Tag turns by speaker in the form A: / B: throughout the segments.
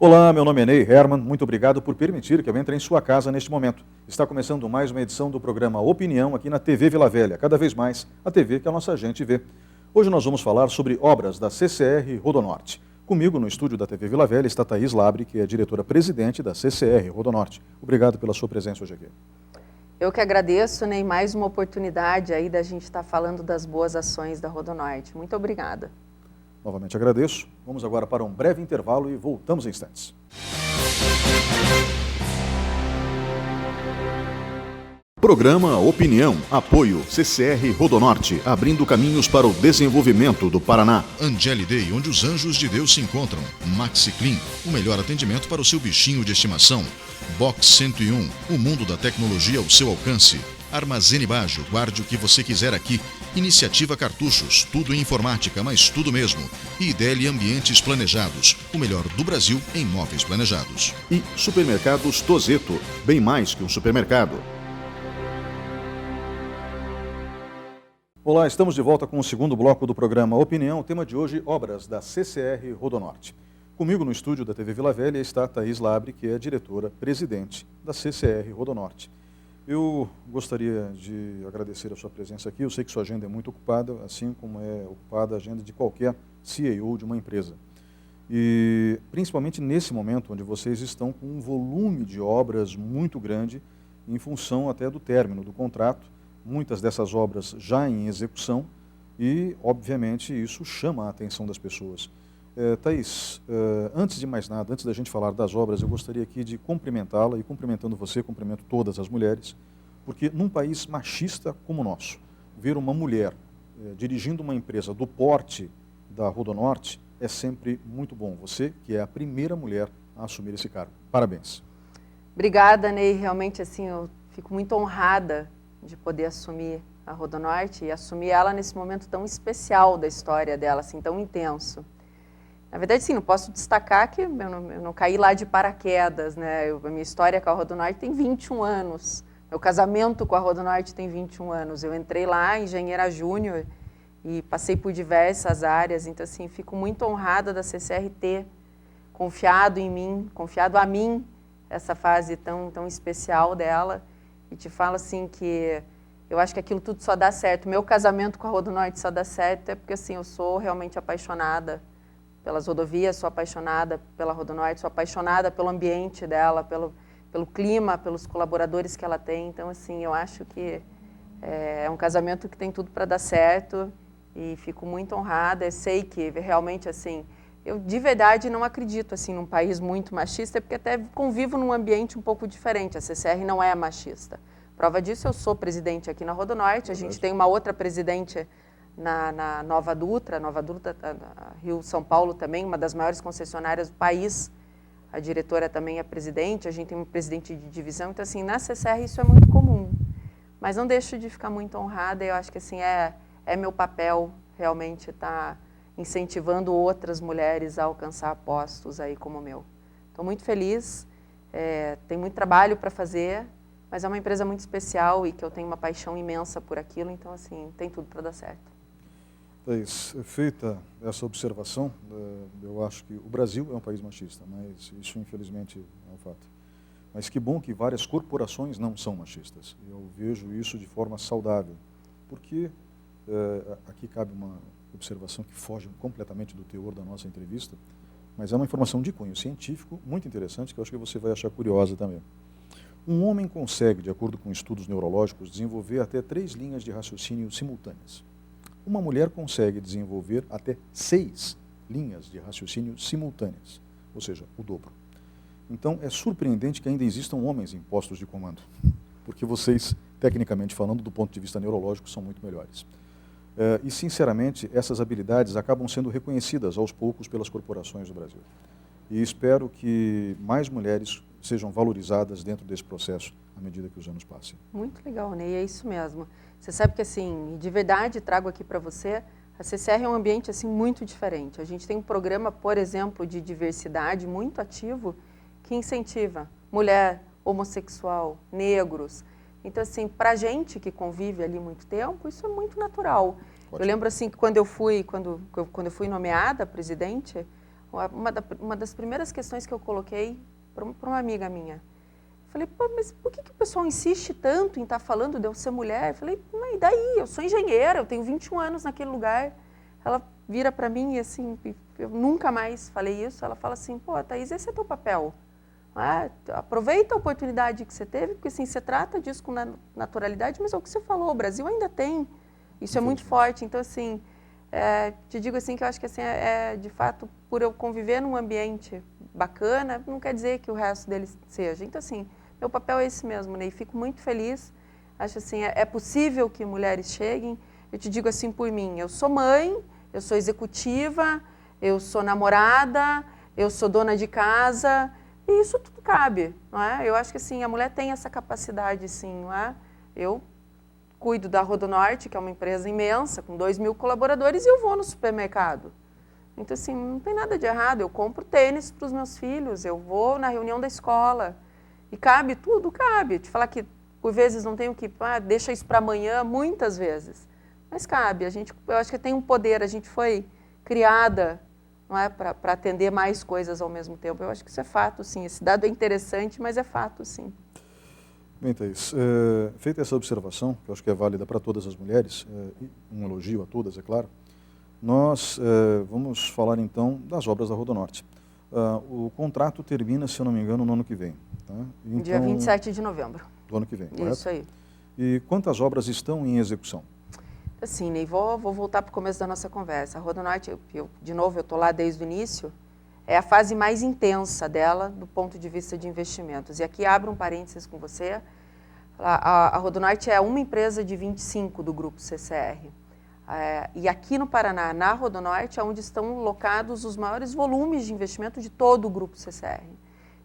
A: Olá, meu nome é Ney Herman, muito obrigado por permitir que eu entre em sua casa neste momento. Está começando mais uma edição do programa Opinião aqui na TV Vila Velha, cada vez mais a TV que a nossa gente vê. Hoje nós vamos falar sobre obras da CCR Rodonorte. Comigo no estúdio da TV Vila Velha está Thaís Labre, que é diretora-presidente da CCR Rodonorte. Obrigado pela sua presença hoje aqui.
B: Eu que agradeço, Ney, mais uma oportunidade aí da gente estar falando das boas ações da Rodonorte. Muito obrigada.
A: Novamente agradeço. Vamos agora para um breve intervalo e voltamos em instantes. Programa Opinião, apoio CCR Rodonorte, abrindo caminhos para o desenvolvimento do Paraná.
C: Angeli Day, onde os anjos de Deus se encontram. Maxi Clean, o melhor atendimento para o seu bichinho de estimação. Box 101, o mundo da tecnologia ao seu alcance. Armazene Bajo, guarde o que você quiser aqui. Iniciativa Cartuchos, tudo em informática, mas tudo mesmo. E IDEL Ambientes Planejados, o melhor do Brasil em móveis planejados.
A: E Supermercados Tozeto, bem mais que um supermercado. Olá, estamos de volta com o segundo bloco do programa Opinião. O tema de hoje, obras da CCR Rodonorte. Comigo no estúdio da TV Vila Velha está Thaís Labre, que é diretora-presidente da CCR Rodonorte. Eu gostaria de agradecer a sua presença aqui. Eu sei que sua agenda é muito ocupada, assim como é ocupada a agenda de qualquer CEO de uma empresa. E principalmente nesse momento onde vocês estão com um volume de obras muito grande, em função até do término do contrato, muitas dessas obras já em execução e, obviamente, isso chama a atenção das pessoas. Thaís, antes de mais nada, antes da gente falar das obras, eu gostaria aqui de cumprimentá-la e cumprimentando você, cumprimento todas as mulheres, porque num país machista como o nosso, ver uma mulher dirigindo uma empresa do porte da Rodonorte é sempre muito bom. Você, que é a primeira mulher a assumir esse cargo. Parabéns.
B: Obrigada, Ney. Realmente, assim, eu fico muito honrada de poder assumir a Rodonorte e assumir ela nesse momento tão especial da história dela, assim, tão intenso. Na verdade, sim, não posso destacar que eu não caí lá de paraquedas, né? A minha história com a Rodonorte tem 21 anos. Meu casamento com a Rodonorte tem 21 anos. Eu entrei lá, engenheira júnior, e passei por diversas áreas. Então, assim, fico muito honrada da CCR ter confiado em mim, confiado a mim, essa fase tão especial dela. E te falo, assim, que eu acho que aquilo tudo só dá certo. Meu casamento com a Rodonorte só dá certo porque, assim, eu sou realmente apaixonada pelas rodovias, sou apaixonada pela Rodonorte, sou apaixonada pelo ambiente dela, pelo clima, pelos colaboradores que ela tem. Então, assim, eu acho que é um casamento que tem tudo para dar certo e fico muito honrada. Eu sei que realmente, assim, eu de verdade não acredito, assim, num país muito machista, porque até convivo num ambiente um pouco diferente. A CCR não é machista. Prova disso, eu sou presidente aqui na Rodonorte, a gente tem uma outra presidente na Nova Dutra, Rio-São Paulo também, uma das maiores concessionárias do país. A diretora também é presidente, a gente tem um presidente de divisão. Então, assim, na CCR isso é muito comum. Mas não deixo de ficar muito honrada. Eu acho que, assim, é meu papel realmente estar incentivando outras mulheres a alcançar postos aí como o meu. Estou muito feliz, tem muito trabalho para fazer, mas é uma empresa muito especial e que eu tenho uma paixão imensa por aquilo. Então, assim, tem tudo para dar certo.
A: Thaís, feita essa observação, eu acho que o Brasil é um país machista, mas isso infelizmente é um fato. Mas que bom que várias corporações não são machistas. Eu vejo isso de forma saudável, porque aqui cabe uma observação que foge completamente do teor da nossa entrevista, mas é uma informação de cunho científico muito interessante que eu acho que você vai achar curiosa também. Um homem consegue, de acordo com estudos neurológicos, desenvolver até 3 linhas de raciocínio simultâneas. Uma mulher consegue desenvolver até 6 linhas de raciocínio simultâneas, ou seja, o dobro. Então, é surpreendente que ainda existam homens em postos de comando, porque vocês, tecnicamente falando, do ponto de vista neurológico, são muito melhores. E, sinceramente, essas habilidades acabam sendo reconhecidas aos poucos pelas corporações do Brasil. E espero que mais mulheres sejam valorizadas dentro desse processo à medida que os anos passem.
B: Muito legal, Ney, é isso mesmo. Você sabe que, assim, de verdade, trago aqui para você, a CCR é um ambiente, assim, muito diferente. A gente tem um programa, por exemplo, de diversidade muito ativo que incentiva mulher, homossexual, negros. Então, assim, para a gente que convive ali muito tempo, isso é muito natural. Ótimo. Eu lembro, assim, que quando eu fui nomeada presidente, Uma das primeiras questões que eu coloquei para uma amiga minha, falei, pô, mas por que o pessoal insiste tanto em estar falando de eu ser mulher? Eu falei, e daí? Eu sou engenheira, eu tenho 21 anos naquele lugar. Ela vira para mim e assim, eu nunca mais falei isso, ela fala assim, pô, Thaís, esse é teu papel. Aproveita a oportunidade que você teve, porque assim, você trata disso com naturalidade, mas é o que você falou, o Brasil ainda tem, isso é muito forte. Então, assim, te digo assim que eu acho que assim, de fato, por eu conviver num ambiente bacana, não quer dizer que o resto deles seja. Então, assim, meu papel é esse mesmo, né? E fico muito feliz, acho assim, é possível que mulheres cheguem. Eu te digo assim por mim, eu sou mãe, eu sou executiva, eu sou namorada, eu sou dona de casa, e isso tudo cabe, não é? Eu acho que assim, a mulher tem essa capacidade, sim, não é? Eu cuido da RodoNorte, que é uma empresa imensa, com 2.000 colaboradores, e eu vou no supermercado. Então, assim, não tem nada de errado. Eu compro tênis para os meus filhos, eu vou na reunião da escola. E cabe tudo? Cabe. Te falar que, por vezes, não tenho que... deixa isso para amanhã, muitas vezes. Mas cabe. Eu acho que tem um poder. A gente foi criada, não é, para atender mais coisas ao mesmo tempo. Eu acho que isso é fato, sim. Esse dado é interessante, mas é fato, sim.
A: Bem, Thaís, feita essa observação, que eu acho que é válida para todas as mulheres, um elogio a todas, é claro, nós vamos falar então das obras da RodoNorte. O contrato termina, se eu não me engano, no ano que vem. Tá? Então,
B: dia 27 de novembro.
A: Do ano que vem, correto?
B: Isso aí.
A: E quantas obras estão em execução?
B: Assim, Ney, vou voltar para o começo da nossa conversa. A RodoNorte, de novo, eu estou lá desde o início, é a fase mais intensa dela do ponto de vista de investimentos. E aqui abro um parênteses com você. A RodoNorte é uma empresa de 25 do grupo CCR. E aqui no Paraná, na RodoNorte, é onde estão locados os maiores volumes de investimento de todo o grupo CCR.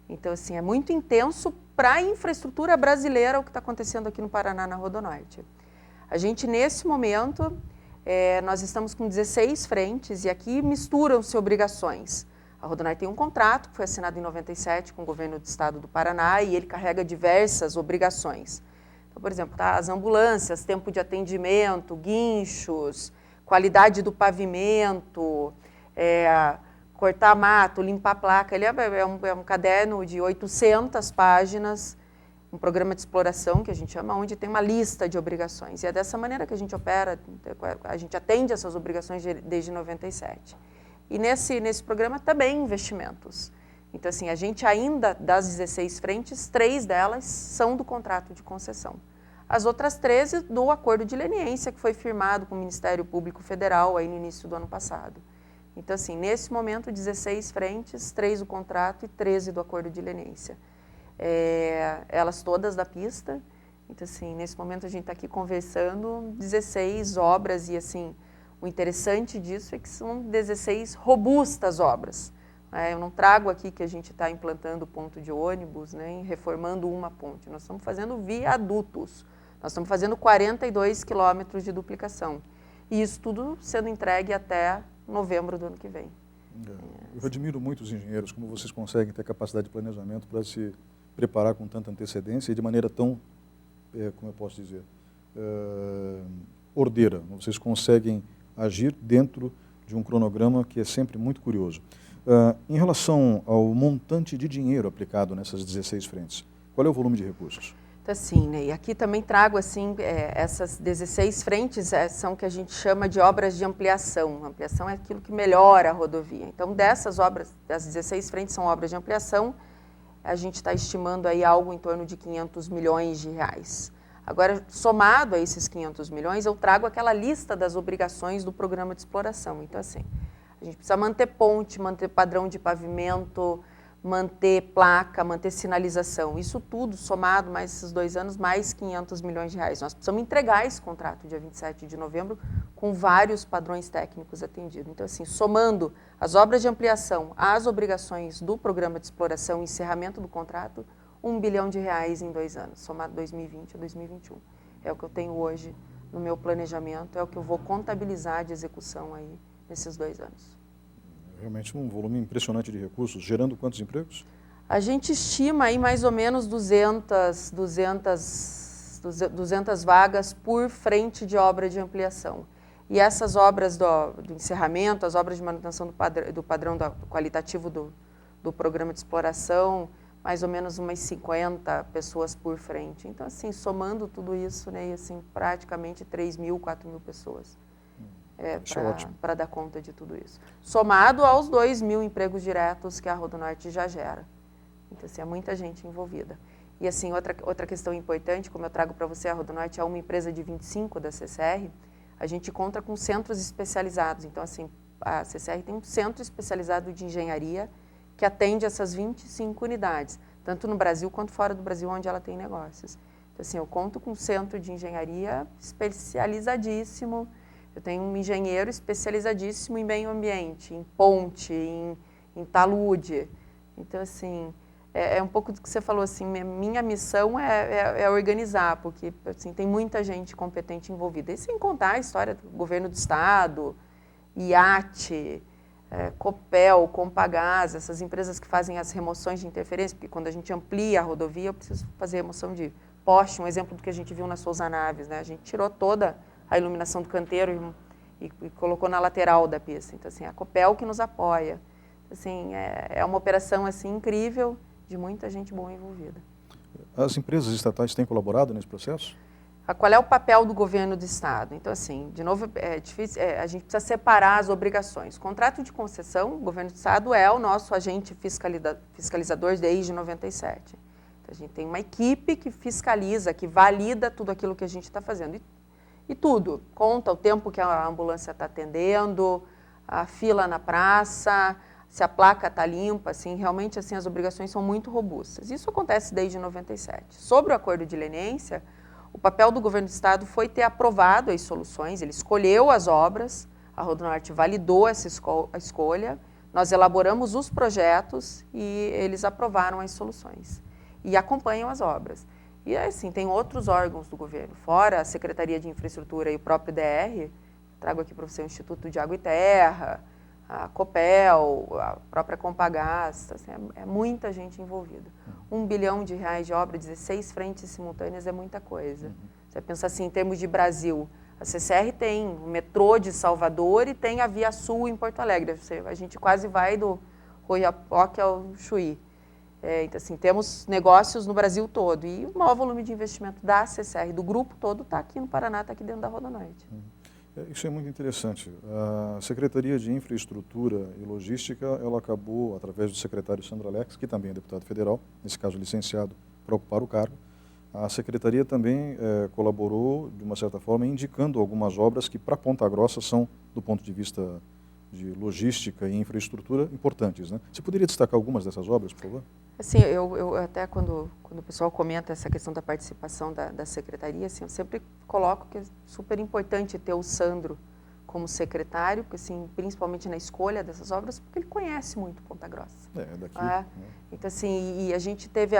B: Então, assim, é muito intenso para a infraestrutura brasileira o que está acontecendo aqui no Paraná, na RodoNorte. A gente, nesse momento, nós estamos com 16 frentes e aqui misturam-se obrigações. A RodoNorte tem um contrato que foi assinado em 97 com o governo do estado do Paraná e ele carrega diversas obrigações. Então, por exemplo, as ambulâncias, tempo de atendimento, guinchos, qualidade do pavimento, cortar mato, limpar placa. Ele é um caderno de 800 páginas, um programa de exploração que a gente chama, onde tem uma lista de obrigações. E é dessa maneira que a gente opera, a gente atende essas obrigações desde 97. E nesse programa também investimentos. Então, assim, a gente ainda, das 16 frentes, 3 delas são do contrato de concessão. As outras 13 do acordo de leniência que foi firmado com o Ministério Público Federal aí no início do ano passado. Então, assim, nesse momento, 16 frentes, 3 do contrato e 13 do acordo de leniência. Elas todas da pista. Então, assim, nesse momento a gente está aqui conversando, 16 obras e, assim, o interessante disso é que são 16 robustas obras. Eu não trago aqui que a gente está implantando ponto de ônibus, nem reformando uma ponte. Nós estamos fazendo viadutos. Nós estamos fazendo 42 quilômetros de duplicação. E isso tudo sendo entregue até novembro do ano que vem.
A: Eu admiro muito os engenheiros, como vocês conseguem ter capacidade de planejamento para se preparar com tanta antecedência e de maneira tão, como eu posso dizer, ordeira. Vocês conseguem agir dentro de um cronograma que é sempre muito curioso. Em relação ao montante de dinheiro aplicado nessas 16 frentes, qual é o volume de recursos?
B: Então, assim, né, e aqui também trago, assim, essas 16 frentes são o que a gente chama de obras de ampliação. Ampliação é aquilo que melhora a rodovia. Então, dessas obras, das 16 frentes são obras de ampliação, a gente está estimando aí algo em torno de 500 milhões de reais. Agora, somado a esses 500 milhões, eu trago aquela lista das obrigações do programa de exploração. Então, assim, a gente precisa manter ponte, manter padrão de pavimento, manter placa, manter sinalização. Isso tudo, somado mais esses 2 anos, mais 500 milhões de reais. Nós precisamos entregar esse contrato dia 27 de novembro com vários padrões técnicos atendidos. Então, assim, somando as obras de ampliação às obrigações do programa de exploração e encerramento do contrato, 1 bilhão de reais em 2 anos, somado 2020 a 2021. É o que eu tenho hoje no meu planejamento, é o que eu vou contabilizar de execução aí nesses 2 anos.
A: Realmente um volume impressionante de recursos, gerando quantos empregos?
B: A gente estima aí mais ou menos 200 vagas por frente de obra de ampliação. E essas obras do encerramento, as obras de manutenção do padrão qualitativo do programa de exploração, mais ou menos umas 50 pessoas por frente. Então, assim, somando tudo isso, né, e, assim, praticamente 3.000, 4.000 pessoas para dar conta de tudo isso. Somado aos 2.000 empregos diretos que a Rodonorte já gera. Então, assim, é muita gente envolvida. E, assim, outra questão importante, como eu trago para você, a Rodonorte é uma empresa de 25 da CCR, a gente conta com centros especializados. Então, assim, a CCR tem um centro especializado de engenharia que atende essas 25 unidades, tanto no Brasil quanto fora do Brasil, onde ela tem negócios. Então, assim, eu conto com um centro de engenharia especializadíssimo, eu tenho um engenheiro especializadíssimo em meio ambiente, em ponte, em talude. Então, assim, é um pouco do que você falou, assim, minha missão é organizar, porque, assim, tem muita gente competente envolvida. E sem contar a história do governo do estado, IAT, Copel, Compagás, essas empresas que fazem as remoções de interferência, porque quando a gente amplia a rodovia, eu preciso fazer remoção de poste, um exemplo do que a gente viu na Souza Naves, né? A gente tirou toda a iluminação do canteiro e colocou na lateral da pista. Então, assim, a Copel que nos apoia. Assim, é uma operação, assim, incrível, de muita gente boa envolvida.
A: As empresas estatais têm colaborado nesse processo?
B: Qual é o papel do governo do estado? Então, assim, de novo, é difícil, a gente precisa separar as obrigações. Contrato de concessão, o governo do estado é o nosso agente fiscalizador desde 97. Então, a gente tem uma equipe que fiscaliza, que valida tudo aquilo que a gente está fazendo. E tudo, conta o tempo que a ambulância está atendendo, a fila na praça, se a placa está limpa, assim, realmente, assim, as obrigações são muito robustas. Isso acontece desde 97. Sobre o acordo de leniência, o papel do governo do estado foi ter aprovado as soluções, ele escolheu as obras, a Rodonorte validou essa escolha, nós elaboramos os projetos e eles aprovaram as soluções e acompanham as obras. E assim, tem outros órgãos do governo, fora a Secretaria de Infraestrutura e o próprio DR, trago aqui para você o Instituto de Água e Terra, a Copel, a própria Compagás, assim, é muita gente envolvida. R$1 bilhão de obra, 16 frentes simultâneas é muita coisa. Você pensa assim, em termos de Brasil, a CCR tem o metrô de Salvador e tem a Via Sul em Porto Alegre. A gente quase vai do Oiapoque ao Chuí. Então, assim, temos negócios no Brasil todo. E o maior volume de investimento da CCR, do grupo todo, está aqui no Paraná, está aqui dentro da Rodonorte.
A: Isso é muito interessante. A Secretaria de Infraestrutura e Logística, ela acabou, através do secretário Sandro Alex, que também é deputado federal, nesse caso licenciado para ocupar o cargo, a Secretaria também colaborou, de uma certa forma, indicando algumas obras que, para Ponta Grossa, são, do ponto de vista de logística e infraestrutura, importantes, né? Você poderia destacar algumas dessas obras, por favor?
B: Assim, eu até quando o pessoal comenta essa questão da participação da secretaria, assim, eu sempre coloco que é super importante ter o Sandro como secretário, porque, assim, principalmente na escolha dessas obras, porque ele conhece muito Ponta Grossa.
A: Daqui.
B: Né? Então, assim, e a gente teve,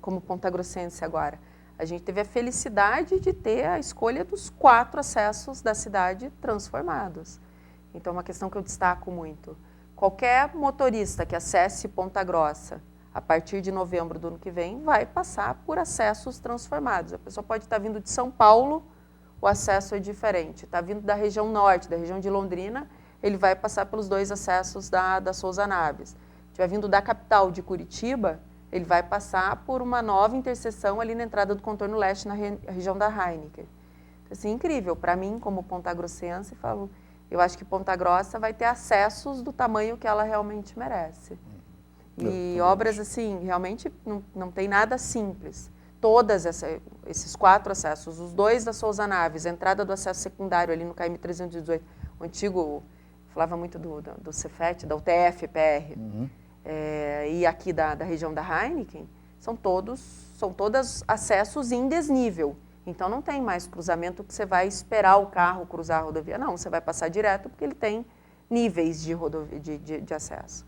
B: como pontagrossense agora, a gente teve a felicidade de ter a escolha dos 4 acessos da cidade transformados. Então, é uma questão que eu destaco muito. Qualquer motorista que acesse Ponta Grossa a partir de novembro do ano que vem vai passar por acessos transformados. A pessoa pode estar vindo de São Paulo, o acesso é diferente. Está vindo da região norte, da região de Londrina, ele vai passar pelos 2 acessos da Souza Naves. Estiver vindo da capital de Curitiba, ele vai passar por uma nova interseção ali na entrada do contorno leste, na região da Heineken. Então, assim, incrível. Para mim, como pontagrossense, falo... Eu acho que Ponta Grossa vai ter acessos do tamanho que ela realmente merece. E obras, assim, realmente não tem nada simples. Todas esses 4 acessos, os 2 da Souza Naves, a entrada do acesso secundário ali no KM 318, o antigo, falava muito do Cefet, da UTF-PR, e aqui da região da Heineken, são todos acessos em desnível. Então, não tem mais cruzamento que você vai esperar o carro cruzar a rodovia. Não, você vai passar direto porque ele tem níveis de acesso.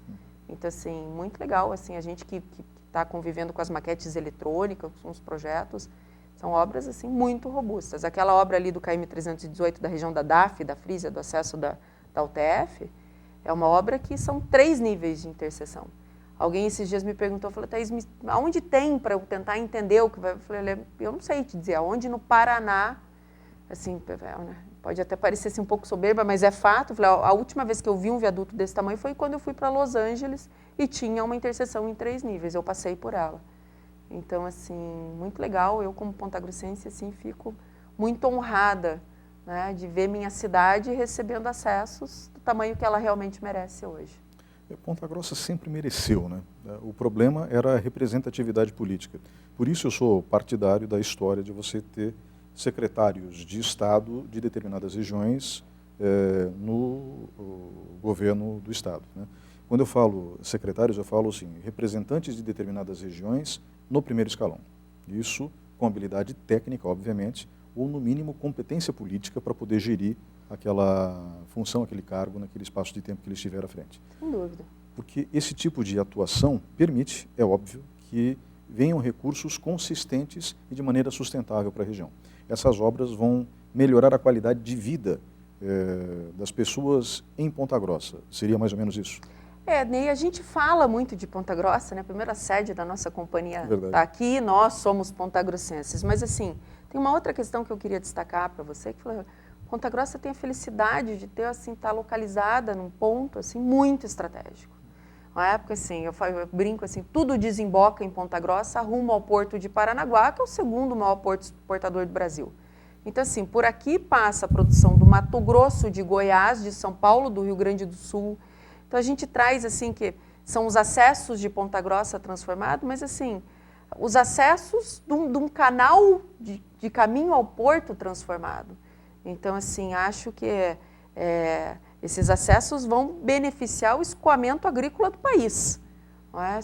B: Então, assim, muito legal. Assim, a gente que está convivendo com as maquetes eletrônicas, com os projetos, são obras assim, muito robustas. Aquela obra ali do KM 318, da região da DAF, da Frisia, do acesso da UTF, é uma obra que são 3 níveis de interseção. Alguém esses dias me perguntou, falou, Thaís, aonde tem para eu tentar entender o que vai... Eu falei, eu não sei te dizer, aonde no Paraná, assim, pode até parecer assim, um pouco soberba, mas é fato. Falei, a última vez que eu vi um viaduto desse tamanho foi quando eu fui para Los Angeles e tinha uma interseção em 3 níveis, eu passei por ela. Então, assim, muito legal. Eu, como pontagrossense, assim, fico muito honrada, né, de ver minha cidade recebendo acessos do tamanho que ela realmente merece hoje.
A: Ponta Grossa sempre mereceu, né? O problema era a representatividade política. Por isso eu sou partidário da história de você ter secretários de Estado de determinadas regiões no governo do Estado, né? Quando eu falo secretários, eu falo assim, representantes de determinadas regiões no primeiro escalão. Isso com habilidade técnica, obviamente, ou no mínimo competência política para poder gerir aquela função, aquele cargo, naquele espaço de tempo que ele estiver à frente.
B: Sem dúvida.
A: Porque esse tipo de atuação permite, é óbvio, que venham recursos consistentes e de maneira sustentável para a região. Essas obras vão melhorar a qualidade de vida das pessoas em Ponta Grossa. Seria mais ou menos isso?
B: Ney, a gente fala muito de Ponta Grossa, né? A primeira sede da nossa companhia está aqui, nós somos pontagrossenses. Mas, assim, tem uma outra questão que eu queria destacar para você, que foi, Ponta Grossa tem a felicidade de ter, assim, estar localizada num ponto, assim, muito estratégico. Na época, assim, eu brinco, assim, tudo desemboca em Ponta Grossa, rumo ao porto de Paranaguá, que é o segundo maior porto exportador do Brasil. Então, assim, por aqui passa a produção do Mato Grosso, de Goiás, de São Paulo, do Rio Grande do Sul. Então, a gente traz, assim, que são os acessos de Ponta Grossa transformado, mas, assim, os acessos de um canal de caminho ao porto transformado. Então, assim, acho que esses acessos vão beneficiar o escoamento agrícola do país. Não é?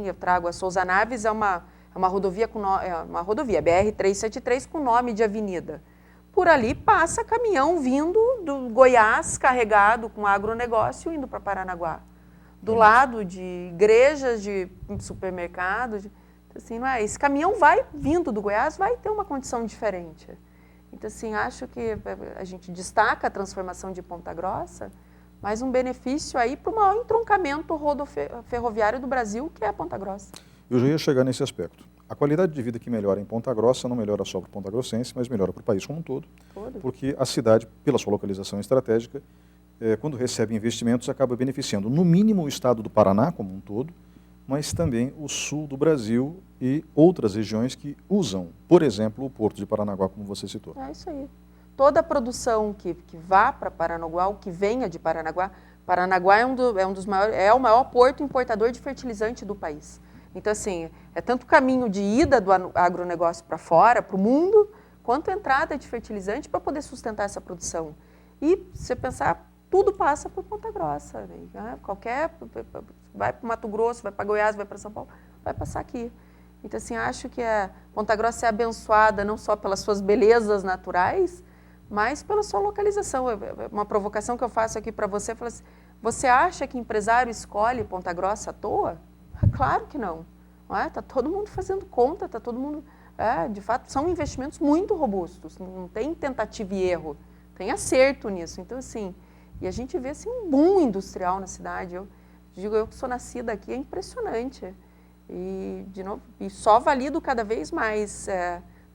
B: Eu trago a Souza Naves, é uma rodovia, uma rodovia, BR-373, com nome de avenida. Por ali passa caminhão vindo do Goiás, carregado com agronegócio, indo para Paranaguá. Do lado de igrejas, de supermercados. Assim, não é? Esse caminhão vai vindo do Goiás, vai ter uma condição diferente. Então, assim, acho que a gente destaca a transformação de Ponta Grossa, mas um benefício aí para o maior entroncamento ferroviário do Brasil, que é a Ponta Grossa.
A: Eu já ia chegar nesse aspecto. A qualidade de vida que melhora em Ponta Grossa não melhora só para o pontagrossense, mas melhora para o país como um todo, porque a cidade, pela sua localização estratégica, quando recebe investimentos, acaba beneficiando, no mínimo, o estado do Paraná como um todo, mas também o sul do Brasil e outras regiões que usam, por exemplo, o Porto de Paranaguá, como você citou.
B: É isso aí. Toda a produção que vá para Paranaguá, ou que venha de Paranaguá, Paranaguá é o maior porto importador de fertilizante do país. Então, assim, é tanto o caminho de ida do agronegócio para fora, para o mundo, quanto a entrada de fertilizante para poder sustentar essa produção. E, se você pensar, tudo passa por Ponta Grossa. Né? Vai para o Mato Grosso, vai para Goiás, vai para São Paulo, vai passar aqui. Então, assim, acho que Ponta Grossa é abençoada não só pelas suas belezas naturais, mas pela sua localização. Uma provocação que eu faço aqui para você, falo assim, você acha que empresário escolhe Ponta Grossa à toa? Claro que não. Está todo mundo fazendo conta, está todo mundo... de fato, são investimentos muito robustos, não tem tentativa e erro, tem acerto nisso. Então, assim, e a gente vê assim, um boom industrial na cidade. Eu que sou nascida aqui, é impressionante. E, de novo, e só valido cada vez mais.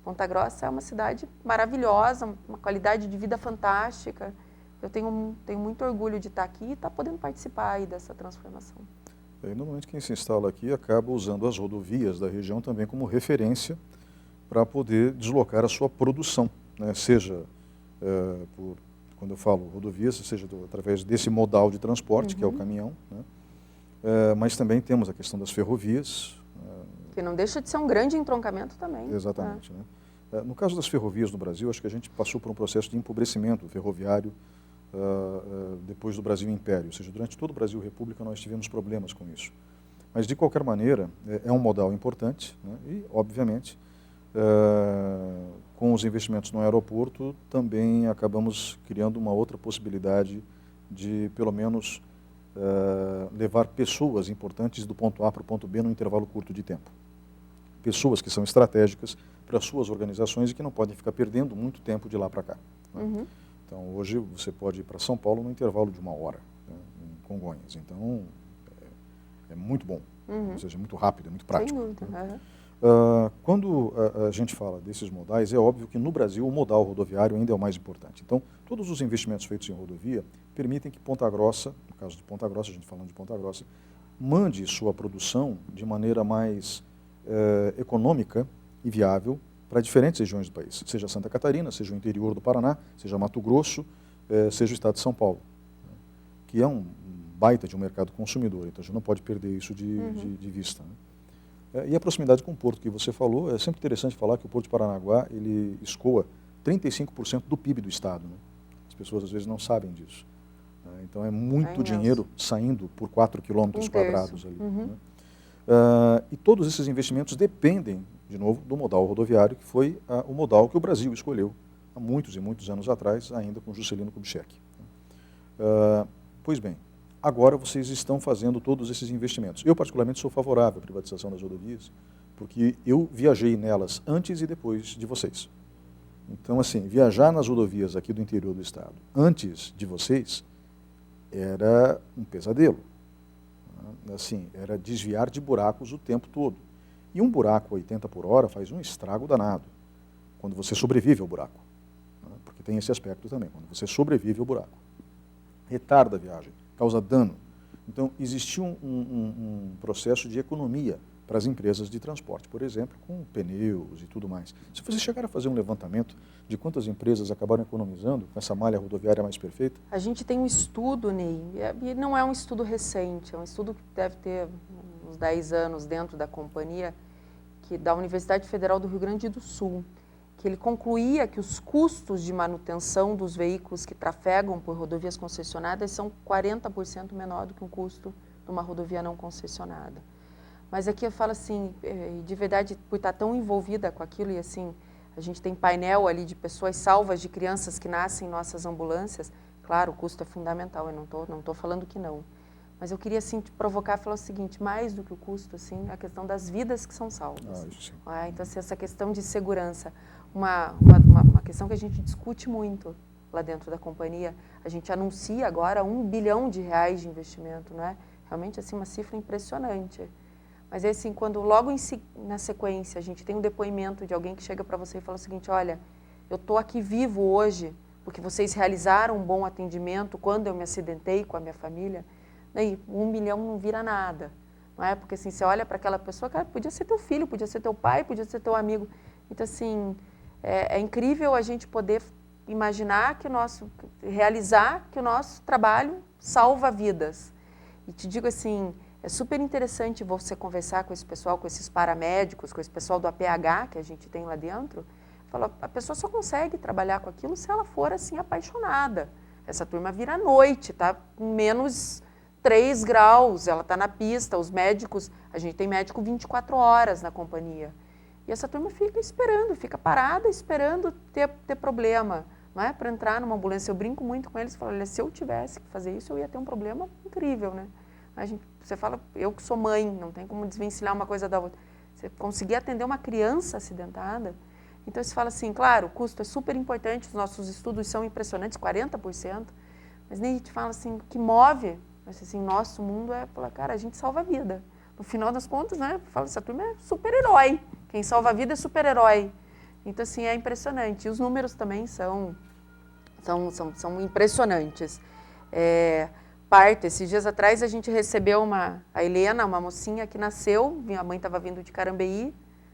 B: Ponta Grossa é uma cidade maravilhosa, uma qualidade de vida fantástica. Eu tenho muito orgulho de estar aqui e estar podendo participar aí dessa transformação.
A: Normalmente quem se instala aqui acaba usando as rodovias da região também como referência para poder deslocar a sua produção, né? Seja quando eu falo rodovias, seja através desse modal de transporte, que é o caminhão, né? Mas também temos a questão das ferrovias.
B: Que não deixa de ser um grande entroncamento também.
A: Exatamente. Né? No caso das ferrovias no Brasil, acho que a gente passou por um processo de empobrecimento ferroviário depois do Brasil Império, ou seja, durante todo o Brasil República nós tivemos problemas com isso. Mas, de qualquer maneira, é um modal importante, né? E, obviamente, com os investimentos no aeroporto, também acabamos criando uma outra possibilidade de, pelo menos, levar pessoas importantes do ponto A para o ponto B num intervalo curto de tempo. Pessoas que são estratégicas para as suas organizações e que não podem ficar perdendo muito tempo de lá para cá. Né? Então, hoje você pode ir para São Paulo no intervalo de 1 hora, né, em Congonhas. Então, é muito bom, ou seja, é muito rápido, é muito prático.
B: Sem dúvida.
A: Né? Quando a gente fala desses modais, é óbvio que no Brasil o modal rodoviário ainda é o mais importante. Então, todos os investimentos feitos em rodovia permitem que Ponta Grossa, no caso de Ponta Grossa, a gente falando de Ponta Grossa, mande sua produção de maneira mais econômica e viável para diferentes regiões do país, seja Santa Catarina, seja o interior do Paraná, seja Mato Grosso, seja o estado de São Paulo, né, que é um baita de um mercado consumidor, então a gente não pode perder isso de vista. Né? E a proximidade com o porto que você falou, é sempre interessante falar que o Porto de Paranaguá, ele escoa 35% do PIB do estado. Né? As pessoas às vezes não sabem disso. Né? Então é muito dinheiro saindo por 4 quilômetros quadrados ali. Né? E todos esses investimentos dependem, de novo, do modal rodoviário, que foi o modal que o Brasil escolheu há muitos e muitos anos atrás, ainda com Juscelino Kubitschek. Pois bem, agora vocês estão fazendo todos esses investimentos. Eu, particularmente, sou favorável à privatização das rodovias, porque eu viajei nelas antes e depois de vocês. Então, assim, viajar nas rodovias aqui do interior do estado antes de vocês era um pesadelo. Assim, era desviar de buracos o tempo todo. E um buraco a 80 por hora faz um estrago danado, quando você sobrevive ao buraco. Né? Porque tem esse aspecto também, quando você sobrevive ao buraco. Retarda a viagem, causa dano. Então, existiu um processo de economia para as empresas de transporte, por exemplo, com pneus e tudo mais. Se você chegar a fazer um levantamento de quantas empresas acabaram economizando com essa malha rodoviária mais perfeita?
B: A gente tem um estudo, Ney, e não é um estudo recente, é um estudo que deve ter uns 10 anos dentro da companhia, que da Universidade Federal do Rio Grande do Sul, que ele concluía que os custos de manutenção dos veículos que trafegam por rodovias concessionadas são 40% menor do que o custo de uma rodovia não concessionada. Mas aqui eu falo assim, de verdade, por estar tão envolvida com aquilo, e assim, a gente tem painel ali de pessoas salvas, de crianças que nascem em nossas ambulâncias. Claro, o custo é fundamental, eu não tô falando que não. Mas eu queria, assim, te provocar e falar o seguinte, mais do que o custo, assim, a questão das vidas que são salvas.
A: Isso sim.
B: Então, assim, essa questão de segurança, uma questão que a gente discute muito lá dentro da companhia. A gente anuncia agora R$1 bilhão de investimento, não é? Realmente, assim, uma cifra impressionante. Mas é assim, quando logo na sequência a gente tem um depoimento de alguém que chega para você e fala o seguinte, olha, eu estou aqui vivo hoje porque vocês realizaram um bom atendimento quando eu me acidentei com a minha família, daí R$1 milhão não vira nada, não é? Porque assim, você olha para aquela pessoa, cara, podia ser teu filho, podia ser teu pai, podia ser teu amigo. Então assim, é incrível a gente poder imaginar realizar que o nosso trabalho salva vidas. E te digo assim, é super interessante você conversar com esse pessoal, com esses paramédicos, com esse pessoal do APH que a gente tem lá dentro. A pessoa só consegue trabalhar com aquilo se ela for assim apaixonada. Essa turma vira à noite, tá com menos 3 graus, ela está na pista, os médicos, a gente tem médico 24 horas na companhia. E essa turma fica esperando, fica parada esperando ter problema, não é? Para entrar numa ambulância. Eu brinco muito com eles, falo, olha, se eu tivesse que fazer isso, eu ia ter um problema incrível, né? Você fala, eu que sou mãe, não tem como desvencilhar uma coisa da outra. Você conseguir atender uma criança acidentada, então você fala assim, claro, o custo é super importante, os nossos estudos são impressionantes, 40%, mas nem a gente fala assim, o que move, assim, nosso mundo é falar, cara, a gente salva a vida. No final das contas, né, eu falo, essa turma é super-herói, quem salva a vida é super-herói. Então, assim, é impressionante. E os números também são impressionantes. Esses dias atrás a gente recebeu a Helena, uma mocinha que nasceu, minha mãe estava vindo de Carambeí,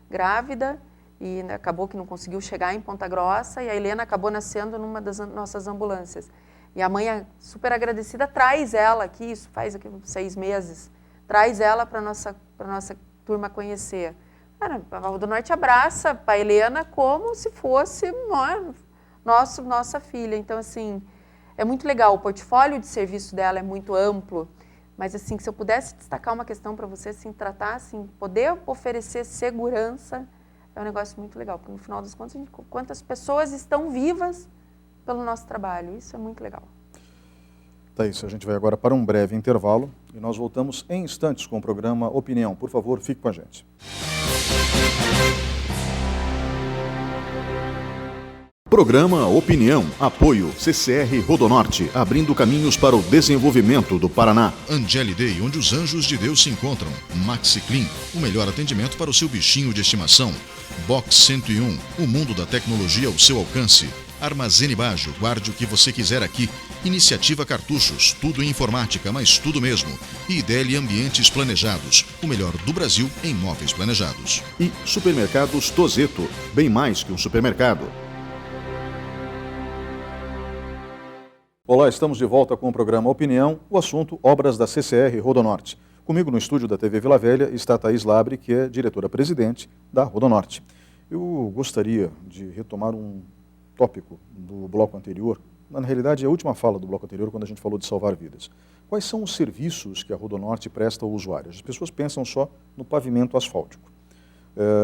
B: grávida, e acabou que não conseguiu chegar em Ponta Grossa, e a Helena acabou nascendo numa das nossas ambulâncias. E a mãe, super agradecida, traz ela aqui, isso faz aqui 6 meses, traz ela para a nossa turma conhecer. Cara, a Rodonorte abraça a Helena como se fosse nossa filha. Então, assim, é muito legal, o portfólio de serviço dela é muito amplo, mas assim, se eu pudesse destacar uma questão para você, assim, tratar, assim, poder oferecer segurança é um negócio muito legal, porque no final das contas, quantas pessoas estão vivas pelo nosso trabalho, isso é muito legal.
A: Tá isso, a gente vai agora para um breve intervalo e nós voltamos em instantes com o programa Opinião. Por favor, fique com a gente.
C: Programa Opinião. Apoio CCR Rodonorte, abrindo caminhos para o desenvolvimento do Paraná. Angeli Day, onde os anjos de Deus se encontram. Maxi Clean, o melhor atendimento para o seu bichinho de estimação. Box 101, o mundo da tecnologia ao seu alcance. Armazene Bajo, guarde o que você quiser aqui. Iniciativa Cartuchos, tudo em informática, mas tudo mesmo. E IDELI Ambientes Planejados, o melhor do Brasil em móveis planejados. E Supermercados Tozeto, bem mais que um supermercado.
A: Olá, estamos de volta com o programa Opinião, o assunto Obras da CCR Rodonorte. Comigo no estúdio da TV Vila Velha está a Thaís Labre, que é diretora-presidente da Rodonorte. Eu gostaria de retomar um tópico do bloco anterior, na realidade é a última fala do bloco anterior, quando a gente falou de salvar vidas. Quais são os serviços que a Rodonorte presta ao usuário? As pessoas pensam só no pavimento asfáltico.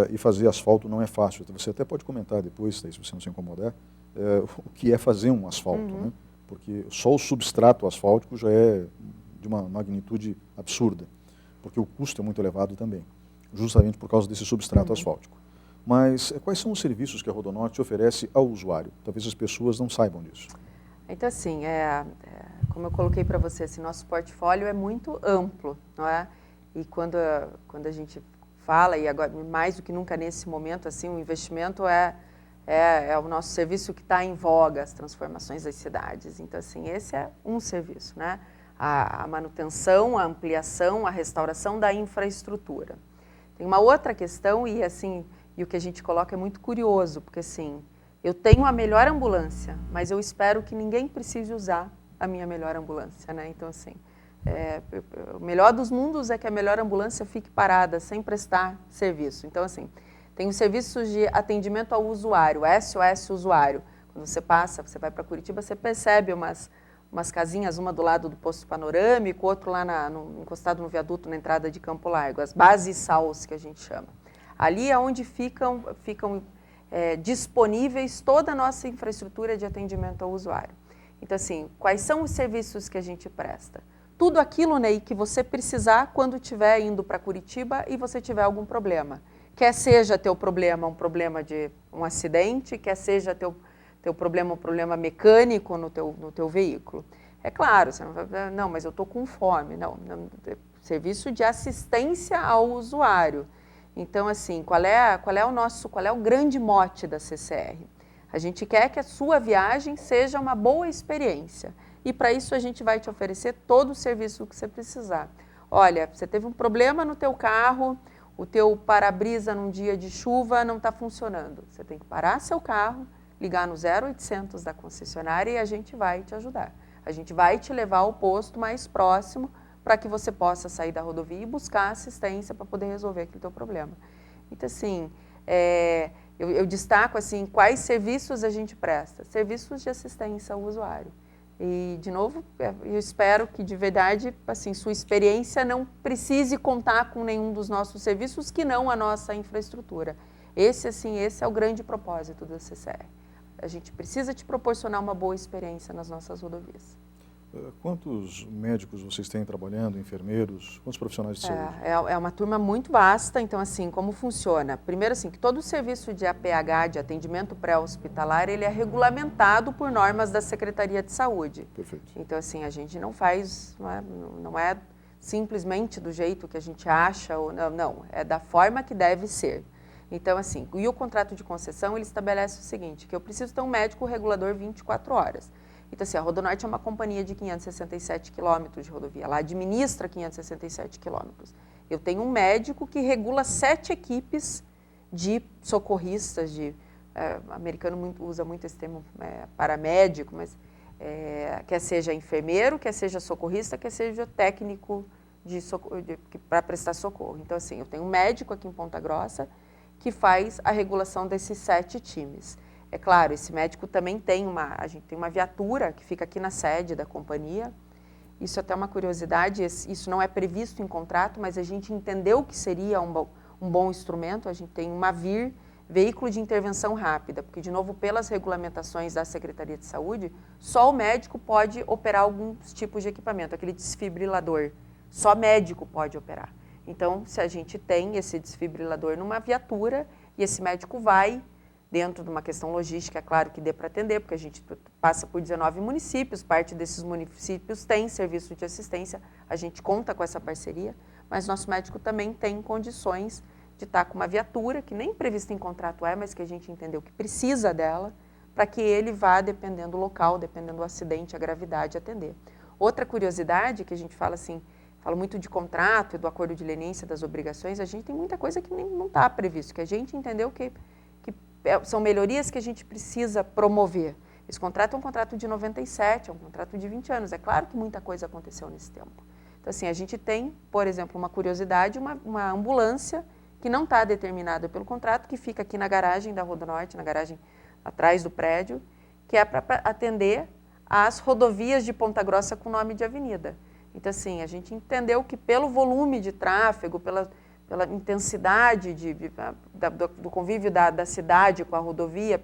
A: E fazer asfalto não é fácil. Você até pode comentar depois, Thaís, se você não se incomodar, o que é fazer um asfalto, né? Porque só o substrato asfáltico já é de uma magnitude absurda, porque o custo é muito elevado também, justamente por causa desse substrato asfáltico. Mas quais são os serviços que a Rodonorte oferece ao usuário? Talvez as pessoas não saibam disso.
B: Então, assim, como eu coloquei para você, assim, nosso portfólio é muito amplo, não é? E quando a gente fala, e agora mais do que nunca nesse momento, assim, o investimento é o nosso serviço que está em voga, as transformações das cidades. Então, assim, esse é um serviço, né? A manutenção, a ampliação, a restauração da infraestrutura. Tem uma outra questão, e o que a gente coloca é muito curioso, porque, assim, eu tenho a melhor ambulância, mas eu espero que ninguém precise usar a minha melhor ambulância, né? Então, assim, o melhor dos mundos é que a melhor ambulância fique parada, sem prestar serviço. Então, assim, tem os serviços de atendimento ao usuário, SOS Usuário. Quando você passa, você vai para Curitiba, você percebe umas casinhas, uma do lado do posto panorâmico, outro lá encostado no viaduto na entrada de Campo Largo, as bases SAUS que a gente chama. Ali é onde ficam disponíveis toda a nossa infraestrutura de atendimento ao usuário. Então, assim, quais são os serviços que a gente presta? Tudo aquilo, Ney, que você precisar quando estiver indo para Curitiba e você tiver algum problema. Quer seja teu problema um problema de um acidente, quer seja teu problema um problema mecânico no teu veículo. É claro, você não vai, não, mas eu estou com fome. Não, serviço de assistência ao usuário. Então, assim, qual é o grande mote da CCR? A gente quer que a sua viagem seja uma boa experiência. E para isso a gente vai te oferecer todo o serviço que você precisar. Olha, você teve um problema no teu carro, o teu para-brisa num dia de chuva não está funcionando. Você tem que parar seu carro, ligar no 0800 da concessionária e a gente vai te ajudar. A gente vai te levar ao posto mais próximo para que você possa sair da rodovia e buscar assistência para poder resolver aquele teu problema. Então, assim, eu destaco assim, quais serviços a gente presta. Serviços de assistência ao usuário. E, de novo, eu espero que, de verdade, assim, sua experiência não precise contar com nenhum dos nossos serviços que não a nossa infraestrutura. Esse é o grande propósito da CCR. A gente precisa te proporcionar uma boa experiência nas nossas rodovias.
A: Quantos médicos vocês têm trabalhando, enfermeiros, quantos profissionais de saúde?
B: É uma turma muito vasta, então, assim, como funciona? Primeiro, assim, que todo o serviço de APH, de atendimento pré-hospitalar, ele é regulamentado por normas da Secretaria de Saúde.
A: Perfeito.
B: Então, assim, a gente não faz, não é simplesmente do jeito que a gente acha, ou não, é da forma que deve ser. Então, assim, e o contrato de concessão, ele estabelece o seguinte, que eu preciso ter um médico regulador 24 horas. Então, assim, a Rodonorte é uma companhia de 567 quilômetros de rodovia, ela administra 567 quilômetros. Eu tenho um médico que regula 7 equipes de socorristas, o americano usa muito esse termo paramédico, mas quer seja enfermeiro, quer seja socorrista, quer seja técnico para prestar socorro. Então, assim, eu tenho um médico aqui em Ponta Grossa que faz a regulação desses 7 times. É claro, esse médico também a gente tem uma viatura que fica aqui na sede da companhia. Isso é até uma curiosidade, isso não é previsto em contrato, mas a gente entendeu que seria um bom instrumento. A gente tem uma VIR, veículo de intervenção rápida, porque, de novo, pelas regulamentações da Secretaria de Saúde, só o médico pode operar alguns tipos de equipamento, aquele desfibrilador, só médico pode operar. Então, se a gente tem esse desfibrilador numa viatura e esse médico vai dentro de uma questão logística, é claro que dê para atender, porque a gente passa por 19 municípios, parte desses municípios tem serviço de assistência, a gente conta com essa parceria, mas nosso médico também tem condições de estar com uma viatura, que nem prevista em contrato é, mas que a gente entendeu que precisa dela, para que ele vá, dependendo do local, dependendo do acidente, a gravidade, atender. Outra curiosidade que a gente fala assim, fala muito de contrato e do acordo de leniência das obrigações, a gente tem muita coisa que nem, não está previsto, que a gente entendeu que são melhorias que a gente precisa promover. Esse contrato é um contrato de 97, é um contrato de 20 anos. É claro que muita coisa aconteceu nesse tempo. Então, assim, a gente tem, por exemplo, uma curiosidade, uma ambulância que não está determinada pelo contrato, que fica aqui na garagem da Rodonorte, na garagem atrás do prédio, que é para atender às rodovias de Ponta Grossa com nome de avenida. Então, assim, a gente entendeu que pelo volume de tráfego, pela intensidade do convívio da cidade com a rodovia,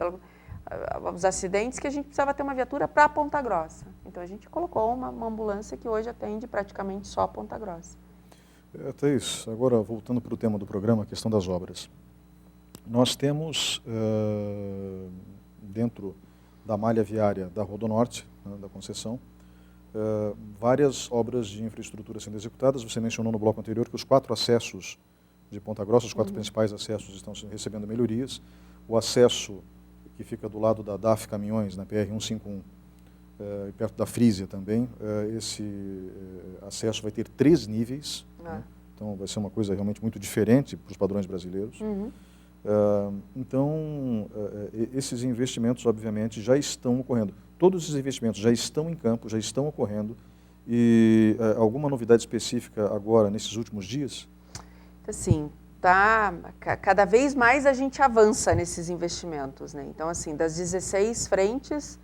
B: os acidentes, que a gente precisava ter uma viatura para Ponta Grossa. Então, a gente colocou uma ambulância que hoje atende praticamente só Ponta Grossa.
A: Thaís, agora voltando para o tema do programa, a questão das obras. Nós temos, dentro da malha viária da Rodonorte, né, da concessão, várias obras de infraestrutura sendo executadas. Você mencionou no bloco anterior que os 4 acessos de Ponta Grossa, os 4 principais acessos estão recebendo melhorias. O acesso que fica do lado da DAF Caminhões, na PR-151, perto da Frisia também, esse acesso vai ter 3 níveis, né? Então vai ser uma coisa realmente muito diferente para os padrões brasileiros. Então, esses investimentos, obviamente, já estão ocorrendo. Todos esses investimentos já estão em campo, já estão ocorrendo. E alguma novidade específica agora, nesses últimos dias?
B: Assim, cada vez mais a gente avança nesses investimentos, né? Então, assim, das 16 frentes,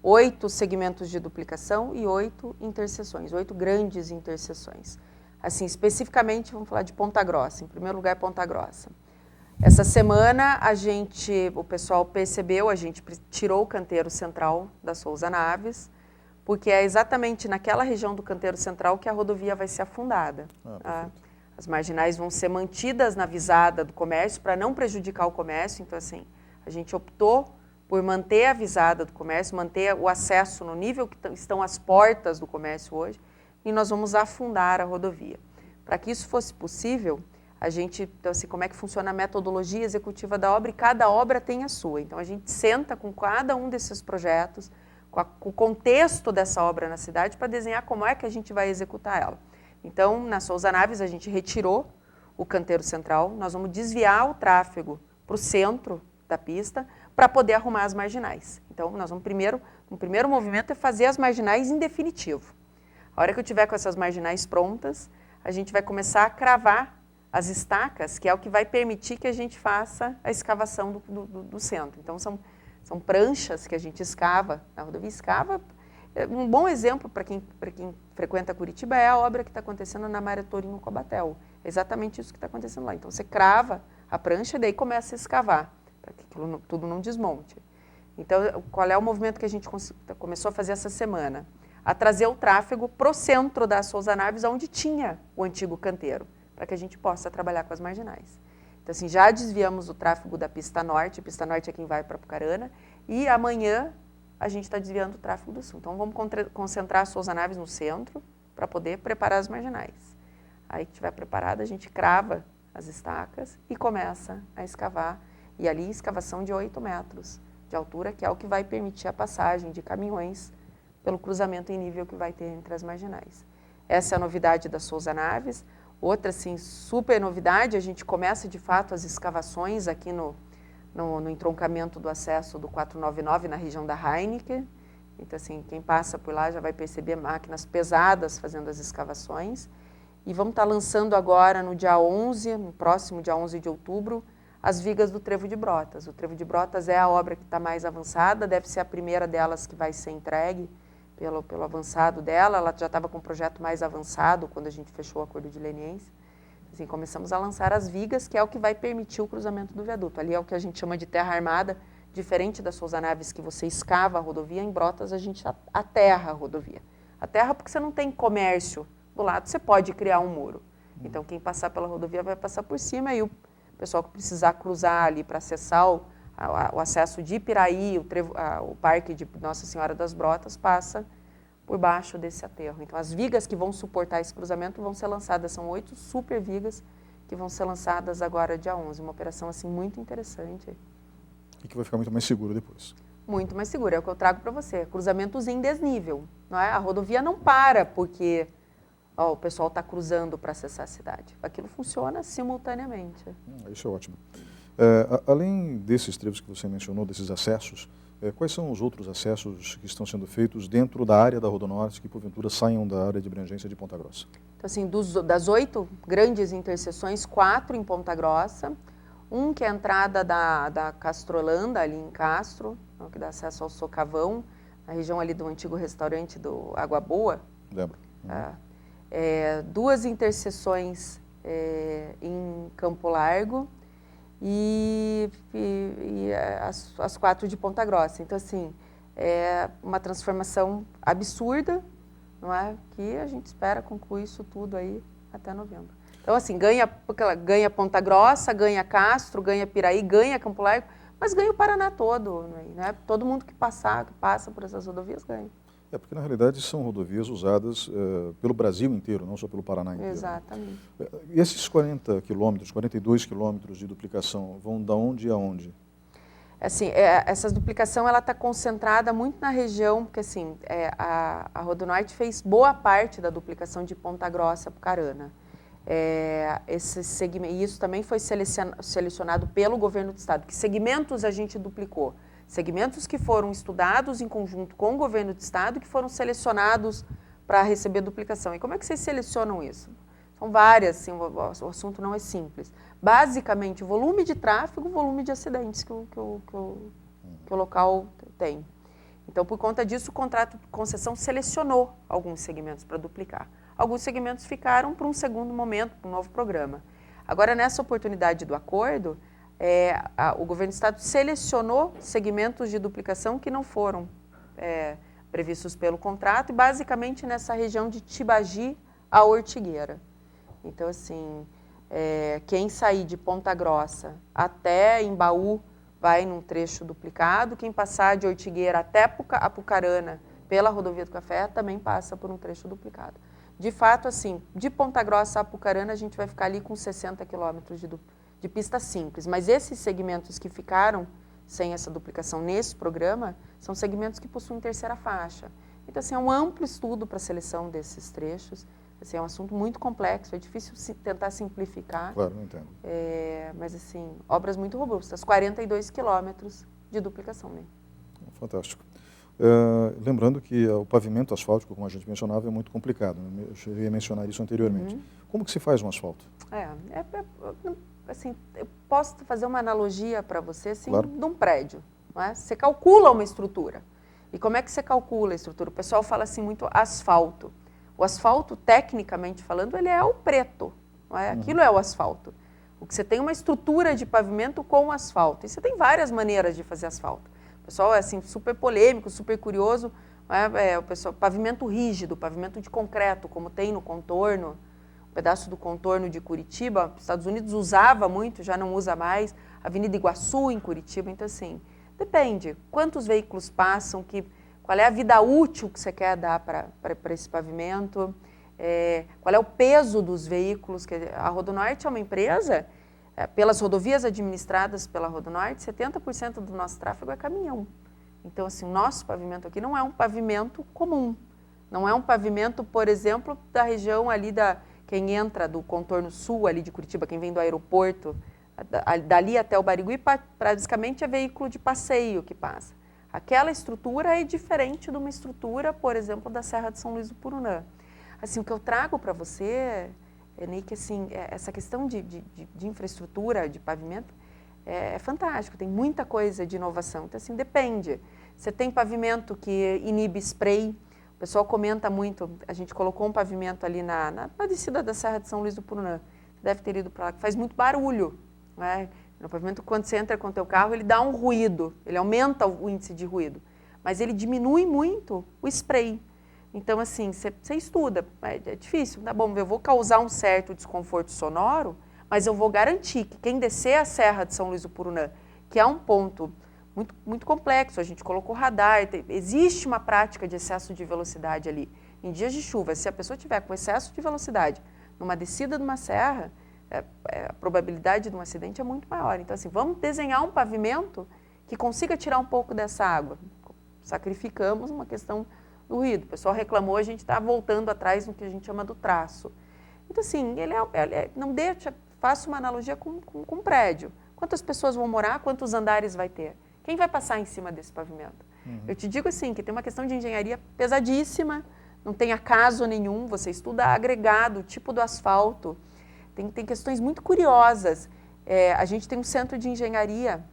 B: 8 segmentos de duplicação e 8 interseções, 8 grandes interseções. Assim, especificamente, vamos falar de Ponta Grossa. Em primeiro lugar, Ponta Grossa. Essa semana, o pessoal percebeu, a gente tirou o canteiro central da Souza Naves, porque é exatamente naquela região do canteiro central que a rodovia vai ser afundada. As marginais vão ser mantidas na visada do comércio para não prejudicar o comércio. Então, assim, a gente optou por manter a visada do comércio, manter o acesso no nível que estão as portas do comércio hoje, e nós vamos afundar a rodovia. Para que isso fosse possível, a gente, então, assim, como é que funciona a metodologia executiva da obra, e cada obra tem a sua. Então, a gente senta com cada um desses projetos, com o contexto dessa obra na cidade, para desenhar como é que a gente vai executar ela. Então, na Souza Naves, a gente retirou o canteiro central, nós vamos desviar o tráfego para o centro da pista, para poder arrumar as marginais. Então, nós vamos o primeiro movimento é fazer as marginais em definitivo. A hora que eu tiver com essas marginais prontas, a gente vai começar a cravar as estacas, que é o que vai permitir que a gente faça a escavação do centro. Então, são pranchas que a gente escava, na rodovia escava. Um bom exemplo para quem frequenta Curitiba é a obra que está acontecendo na Mário Torinho Cobatel. É exatamente isso que está acontecendo lá. Então, você crava a prancha e daí começa a escavar, para que aquilo tudo não desmonte. Então, qual é o movimento que a gente começou a fazer essa semana? A trazer o tráfego para o centro da Souza Naves, onde tinha o antigo canteiro, para que a gente possa trabalhar com as marginais. Então, assim, já desviamos o tráfego da Pista Norte, a Pista Norte é quem vai para Apucarana, e amanhã a gente está desviando o tráfego do sul. Então, vamos concentrar a Souza Naves no centro, para poder preparar as marginais. Aí que estiver preparada, a gente crava as estacas e começa a escavar. E ali, escavação de 8 metros de altura, que é o que vai permitir a passagem de caminhões pelo cruzamento em nível que vai ter entre as marginais. Essa é a novidade da Souza Naves. Outra, assim, super novidade, a gente começa, de fato, as escavações aqui no entroncamento do acesso do 499, na região da Heineken. Então, assim, quem passa por lá já vai perceber máquinas pesadas fazendo as escavações. E vamos estar lançando agora, no dia 11, no próximo dia 11 de outubro, as vigas do Trevo de Brotas. O Trevo de Brotas é a obra que está mais avançada, deve ser a primeira delas que vai ser entregue pelo avançado dela. Ela já estava com um projeto mais avançado quando a gente fechou o acordo de leniência. Assim, começamos a lançar as vigas, que é o que vai permitir o cruzamento do viaduto. Ali é o que a gente chama de terra armada, diferente das Souza Naves, que você escava a rodovia. Em Brotas a gente aterra a rodovia. Aterra porque você não tem comércio do lado, você pode criar um muro. Então, quem passar pela rodovia vai passar por cima, e o pessoal que precisar cruzar ali para acessar o acesso de Ipiraí, o Parque de Nossa Senhora das Brotas passa por baixo desse aterro. Então, as vigas que vão suportar esse cruzamento vão ser lançadas, são 8 super vigas que vão ser lançadas agora dia 11. Uma operação assim muito interessante.
A: E que vai ficar muito mais seguro depois.
B: Muito mais seguro, é o que eu trago para você. Cruzamentos em desnível, não é? A rodovia não para porque o pessoal está cruzando para acessar a cidade. Aquilo funciona simultaneamente.
A: Isso é ótimo. Além desses trechos que você mencionou, desses acessos, quais são os outros acessos que estão sendo feitos dentro da área da Rodonorte que, porventura, saiam da área de abrangência de Ponta Grossa?
B: Então, assim, das 8 grandes interseções, 4 em Ponta Grossa, um que é a entrada da Castrolanda, ali em Castro, que dá acesso ao Socavão, na região ali do antigo restaurante do Água Boa.
A: Lembro.
B: 2 interseções em Campo Largo e as 4 de Ponta Grossa. Então, assim, é uma transformação absurda, não é? Que a gente espera concluir isso tudo aí até novembro. Então, assim, ganha Ponta Grossa, ganha Castro, ganha Piraí, ganha Campo Largo, mas ganha o Paraná todo, né? Todo mundo que passa por essas rodovias ganha.
A: Porque na realidade são rodovias usadas pelo Brasil inteiro, não só pelo Paraná inteiro.
B: Exatamente.
A: E esses 40 quilômetros, 42 quilômetros de duplicação vão da onde a onde?
B: Assim, essa duplicação ela está concentrada muito na região, porque assim, a Rodonorte fez boa parte da duplicação de Ponta Grossa a Apucarana. Esse segmento, e isso também foi selecionado pelo governo do estado. Que segmentos a gente duplicou? Segmentos que foram estudados em conjunto com o governo do estado, que foram selecionados para receber duplicação. E como é que vocês selecionam isso? São várias, assim, o assunto não é simples. Basicamente, o volume de tráfego, o volume de acidentes que o local tem. Então, por conta disso, o contrato de concessão selecionou alguns segmentos para duplicar. Alguns segmentos ficaram para um segundo momento, para um novo programa. Agora, nessa oportunidade do acordo, o governo do estado selecionou segmentos de duplicação que não foram previstos pelo contrato, e basicamente nessa região de Tibagi a Ortigueira. Então, assim, quem sair de Ponta Grossa até Embaú vai num trecho duplicado, quem passar de Ortigueira até Apucarana pela Rodovia do Café também passa por um trecho duplicado. De fato, assim, de Ponta Grossa a Apucarana a gente vai ficar ali com 60 quilômetros de pista simples, mas esses segmentos que ficaram sem essa duplicação nesse programa são segmentos que possuem terceira faixa. Então, assim, é um amplo estudo para a seleção desses trechos. Assim, é um assunto muito complexo, é difícil tentar simplificar.
A: Claro, não entendo.
B: Mas, assim, obras muito robustas, 42 quilômetros de duplicação, né?
A: Fantástico. Lembrando que o pavimento asfáltico, como a gente mencionava, é muito complicado. Né? Eu cheguei a mencionar isso anteriormente. Como que se faz um asfalto?
B: Assim, eu posso fazer uma analogia para você, assim,
A: claro,
B: de um prédio. Não é? Você calcula uma estrutura. E como é que você calcula a estrutura? O pessoal fala assim muito asfalto. O asfalto, tecnicamente falando, ele é o preto. Não é? Aquilo é o asfalto. O que você tem uma estrutura de pavimento com asfalto. E você tem várias maneiras de fazer asfalto. O pessoal é assim, super polêmico, super curioso. O pessoal, pavimento rígido, pavimento de concreto, como tem no contorno, um pedaço do contorno de Curitiba. Os Estados Unidos usava muito, já não usa mais. Avenida Iguaçu, em Curitiba. Então, assim, depende. Quantos veículos passam, qual é a vida útil que você quer dar para esse pavimento, qual é o peso dos veículos. A Rodonorte é uma empresa, pelas rodovias administradas pela Rodonorte, 70% do nosso tráfego é caminhão. Então, assim, o nosso pavimento aqui não é um pavimento comum. Não é um pavimento, por exemplo, da região ali quem entra do contorno sul ali de Curitiba, quem vem do aeroporto, dali até o Barigui, praticamente é veículo de passeio que passa. Aquela estrutura é diferente de uma estrutura, por exemplo, da Serra de São Luís do Purunã. Assim, o que eu trago para você, Ney, que assim, essa questão de infraestrutura, de pavimento, é fantástico, tem muita coisa de inovação. Então, assim, depende. Você tem pavimento que inibe spray, o pessoal comenta muito, a gente colocou um pavimento ali na descida da Serra de São Luís do Purunã, você deve ter ido para lá, que faz muito barulho, não é? No pavimento, quando você entra com o teu carro, ele dá um ruído, ele aumenta o índice de ruído, mas ele diminui muito o spray. Então, assim, você estuda, é difícil, tá bom, eu vou causar um certo desconforto sonoro, mas eu vou garantir que quem descer a Serra de São Luís do Purunã, que é um ponto muito, muito complexo. A gente colocou radar, existe uma prática de excesso de velocidade ali. Em dias de chuva, se a pessoa tiver com excesso de velocidade numa descida de uma serra, a probabilidade de um acidente é muito maior. Então, assim, vamos desenhar um pavimento que consiga tirar um pouco dessa água. Sacrificamos uma questão do ruído. O pessoal reclamou, a gente está voltando atrás no que a gente chama do traço. Então, assim, não deixa, faço uma analogia com um prédio. Quantas pessoas vão morar, quantos andares vai ter? Quem vai passar em cima desse pavimento? Eu te digo assim, que tem uma questão de engenharia pesadíssima, não tem acaso nenhum, você estuda agregado, o tipo do asfalto, tem questões muito curiosas. A gente tem um centro de engenharia,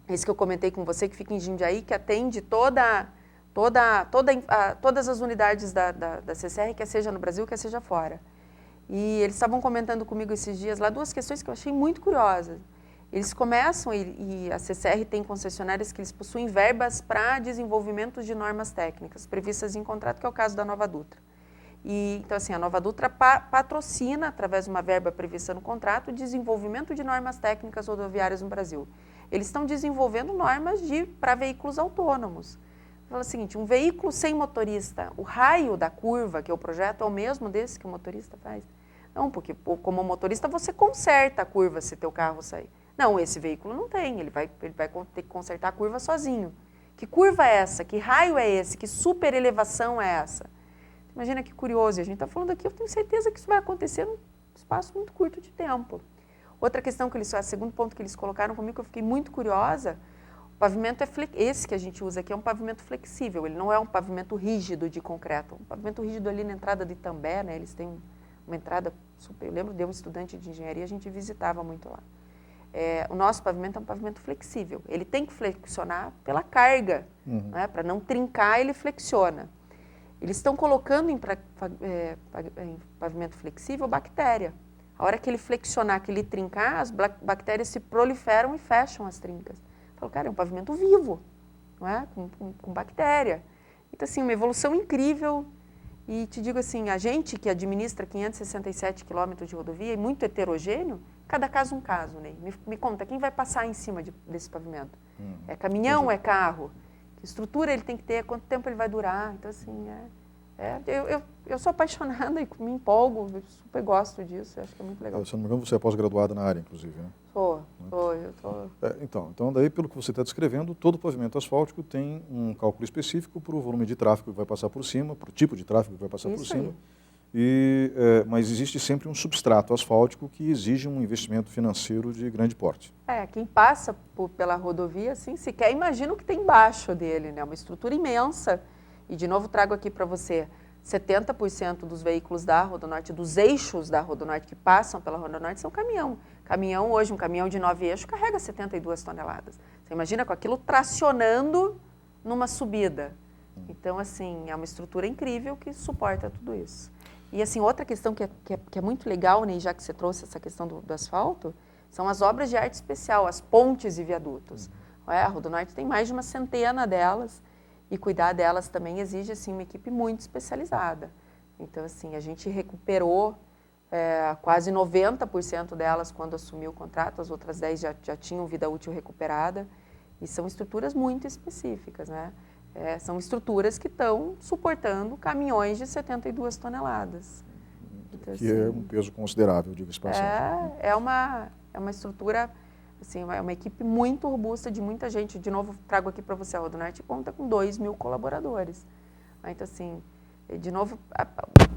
B: esse que eu comentei com você, que fica em Jundiaí, que atende todas as unidades da CCR, quer seja no Brasil, quer seja fora. E eles estavam comentando comigo esses dias lá duas questões que eu achei muito curiosas. Eles começam, e a CCR tem concessionárias que eles possuem verbas para desenvolvimento de normas técnicas previstas em contrato, que é o caso da Nova Dutra. Então, assim, a Nova Dutra patrocina, através de uma verba prevista no contrato, o desenvolvimento de normas técnicas rodoviárias no Brasil. Eles estão desenvolvendo normas para veículos autônomos. Fala o seguinte, um veículo sem motorista, o raio da curva, que é o projeto, é o mesmo desse que o motorista faz? Não, porque como motorista você conserta a curva se teu carro sair. Não, esse veículo não tem, ele vai ter que consertar a curva sozinho. Que curva é essa? Que raio é esse? Que super elevação é essa? Imagina que curioso, a gente está falando aqui, eu tenho certeza que isso vai acontecer num espaço muito curto de tempo. Outra questão segundo ponto que eles colocaram comigo, que eu fiquei muito curiosa, o pavimento esse que a gente usa aqui é um pavimento flexível, ele não é um pavimento rígido de concreto. Um pavimento rígido ali na entrada de Itambé, né, eles têm uma entrada super, eu lembro de um estudante de engenharia, a gente visitava muito lá. O nosso pavimento é um pavimento flexível, ele tem que flexionar pela carga, né, para não trincar, ele flexiona. Eles estão colocando em pavimento flexível bactéria. A hora que ele flexionar, que ele trincar, as bactérias se proliferam e fecham as trincas. Eu falo, cara, é um pavimento vivo, não é? Com bactéria. Então, assim, uma evolução incrível. E te digo assim, a gente que administra 567 quilômetros de rodovia, e muito heterogêneo, cada caso um caso, Ney. Me conta, quem vai passar em cima desse pavimento? É caminhão, é carro? Que estrutura ele tem que ter? Quanto tempo ele vai durar? Então, assim, eu sou apaixonada e me empolgo, eu super gosto disso, eu acho que é muito legal.
A: Se não me engano, você é pós-graduada na área, inclusive, né? Então, daí, pelo que você está descrevendo, todo pavimento asfáltico tem um cálculo específico para o volume de tráfego que vai passar por cima, para o tipo de tráfego que vai passar por cima. Mas existe sempre um substrato asfáltico que exige um investimento financeiro de grande porte.
B: Quem passa pela rodovia, assim, sequer imagina o que tem embaixo dele, né? Uma estrutura imensa. E, de novo, trago aqui para você, 70% dos veículos da Rodonorte, dos eixos da Rodonorte que passam pela Rodonorte são caminhão. Caminhão hoje, um caminhão de 9 eixos carrega 72 toneladas. Você imagina com aquilo tracionando numa subida. Então, assim, é uma estrutura incrível que suporta tudo isso. E, assim, outra questão que é muito legal, Ney, já que você trouxe essa questão do asfalto, são as obras de arte especial, as pontes e viadutos. A Rodonorte tem mais de uma centena delas, e cuidar delas também exige, assim, uma equipe muito especializada. Então, assim, a gente recuperou quase 90% delas quando assumiu o contrato, as outras 10 já tinham vida útil recuperada, e são estruturas muito específicas, né? São estruturas que estão suportando caminhões de 72 toneladas. Então,
A: que é um peso considerável, diga-se passagem.
B: É uma estrutura, assim, é uma equipe muito robusta de muita gente. De novo, trago aqui para você, a Rodonorte conta com 2.000 colaboradores. Então, assim, de novo,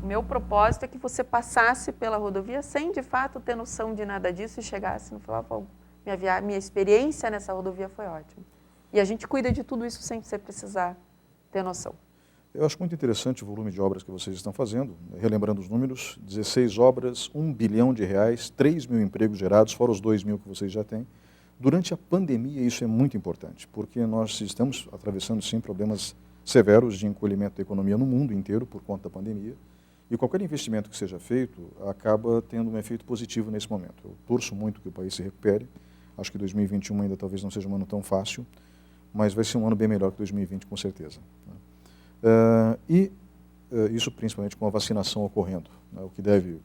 B: o meu propósito é que você passasse pela rodovia sem, de fato, ter noção de nada disso e chegasse no final, minha experiência nessa rodovia foi ótima. E a gente cuida de tudo isso sem você precisar ter noção.
A: Eu acho muito interessante o volume de obras que vocês estão fazendo, relembrando os números, 16 obras, R$1 bilhão, 3.000 empregos gerados, fora os 2.000 que vocês já têm. Durante a pandemia isso é muito importante, porque nós estamos atravessando sim problemas severos de encolhimento da economia no mundo inteiro por conta da pandemia, e qualquer investimento que seja feito acaba tendo um efeito positivo nesse momento. Eu torço muito que o país se recupere, acho que 2021 ainda talvez não seja um ano tão fácil, mas vai ser um ano bem melhor que 2020 com certeza. Isso principalmente com a vacinação ocorrendo, né, o que deve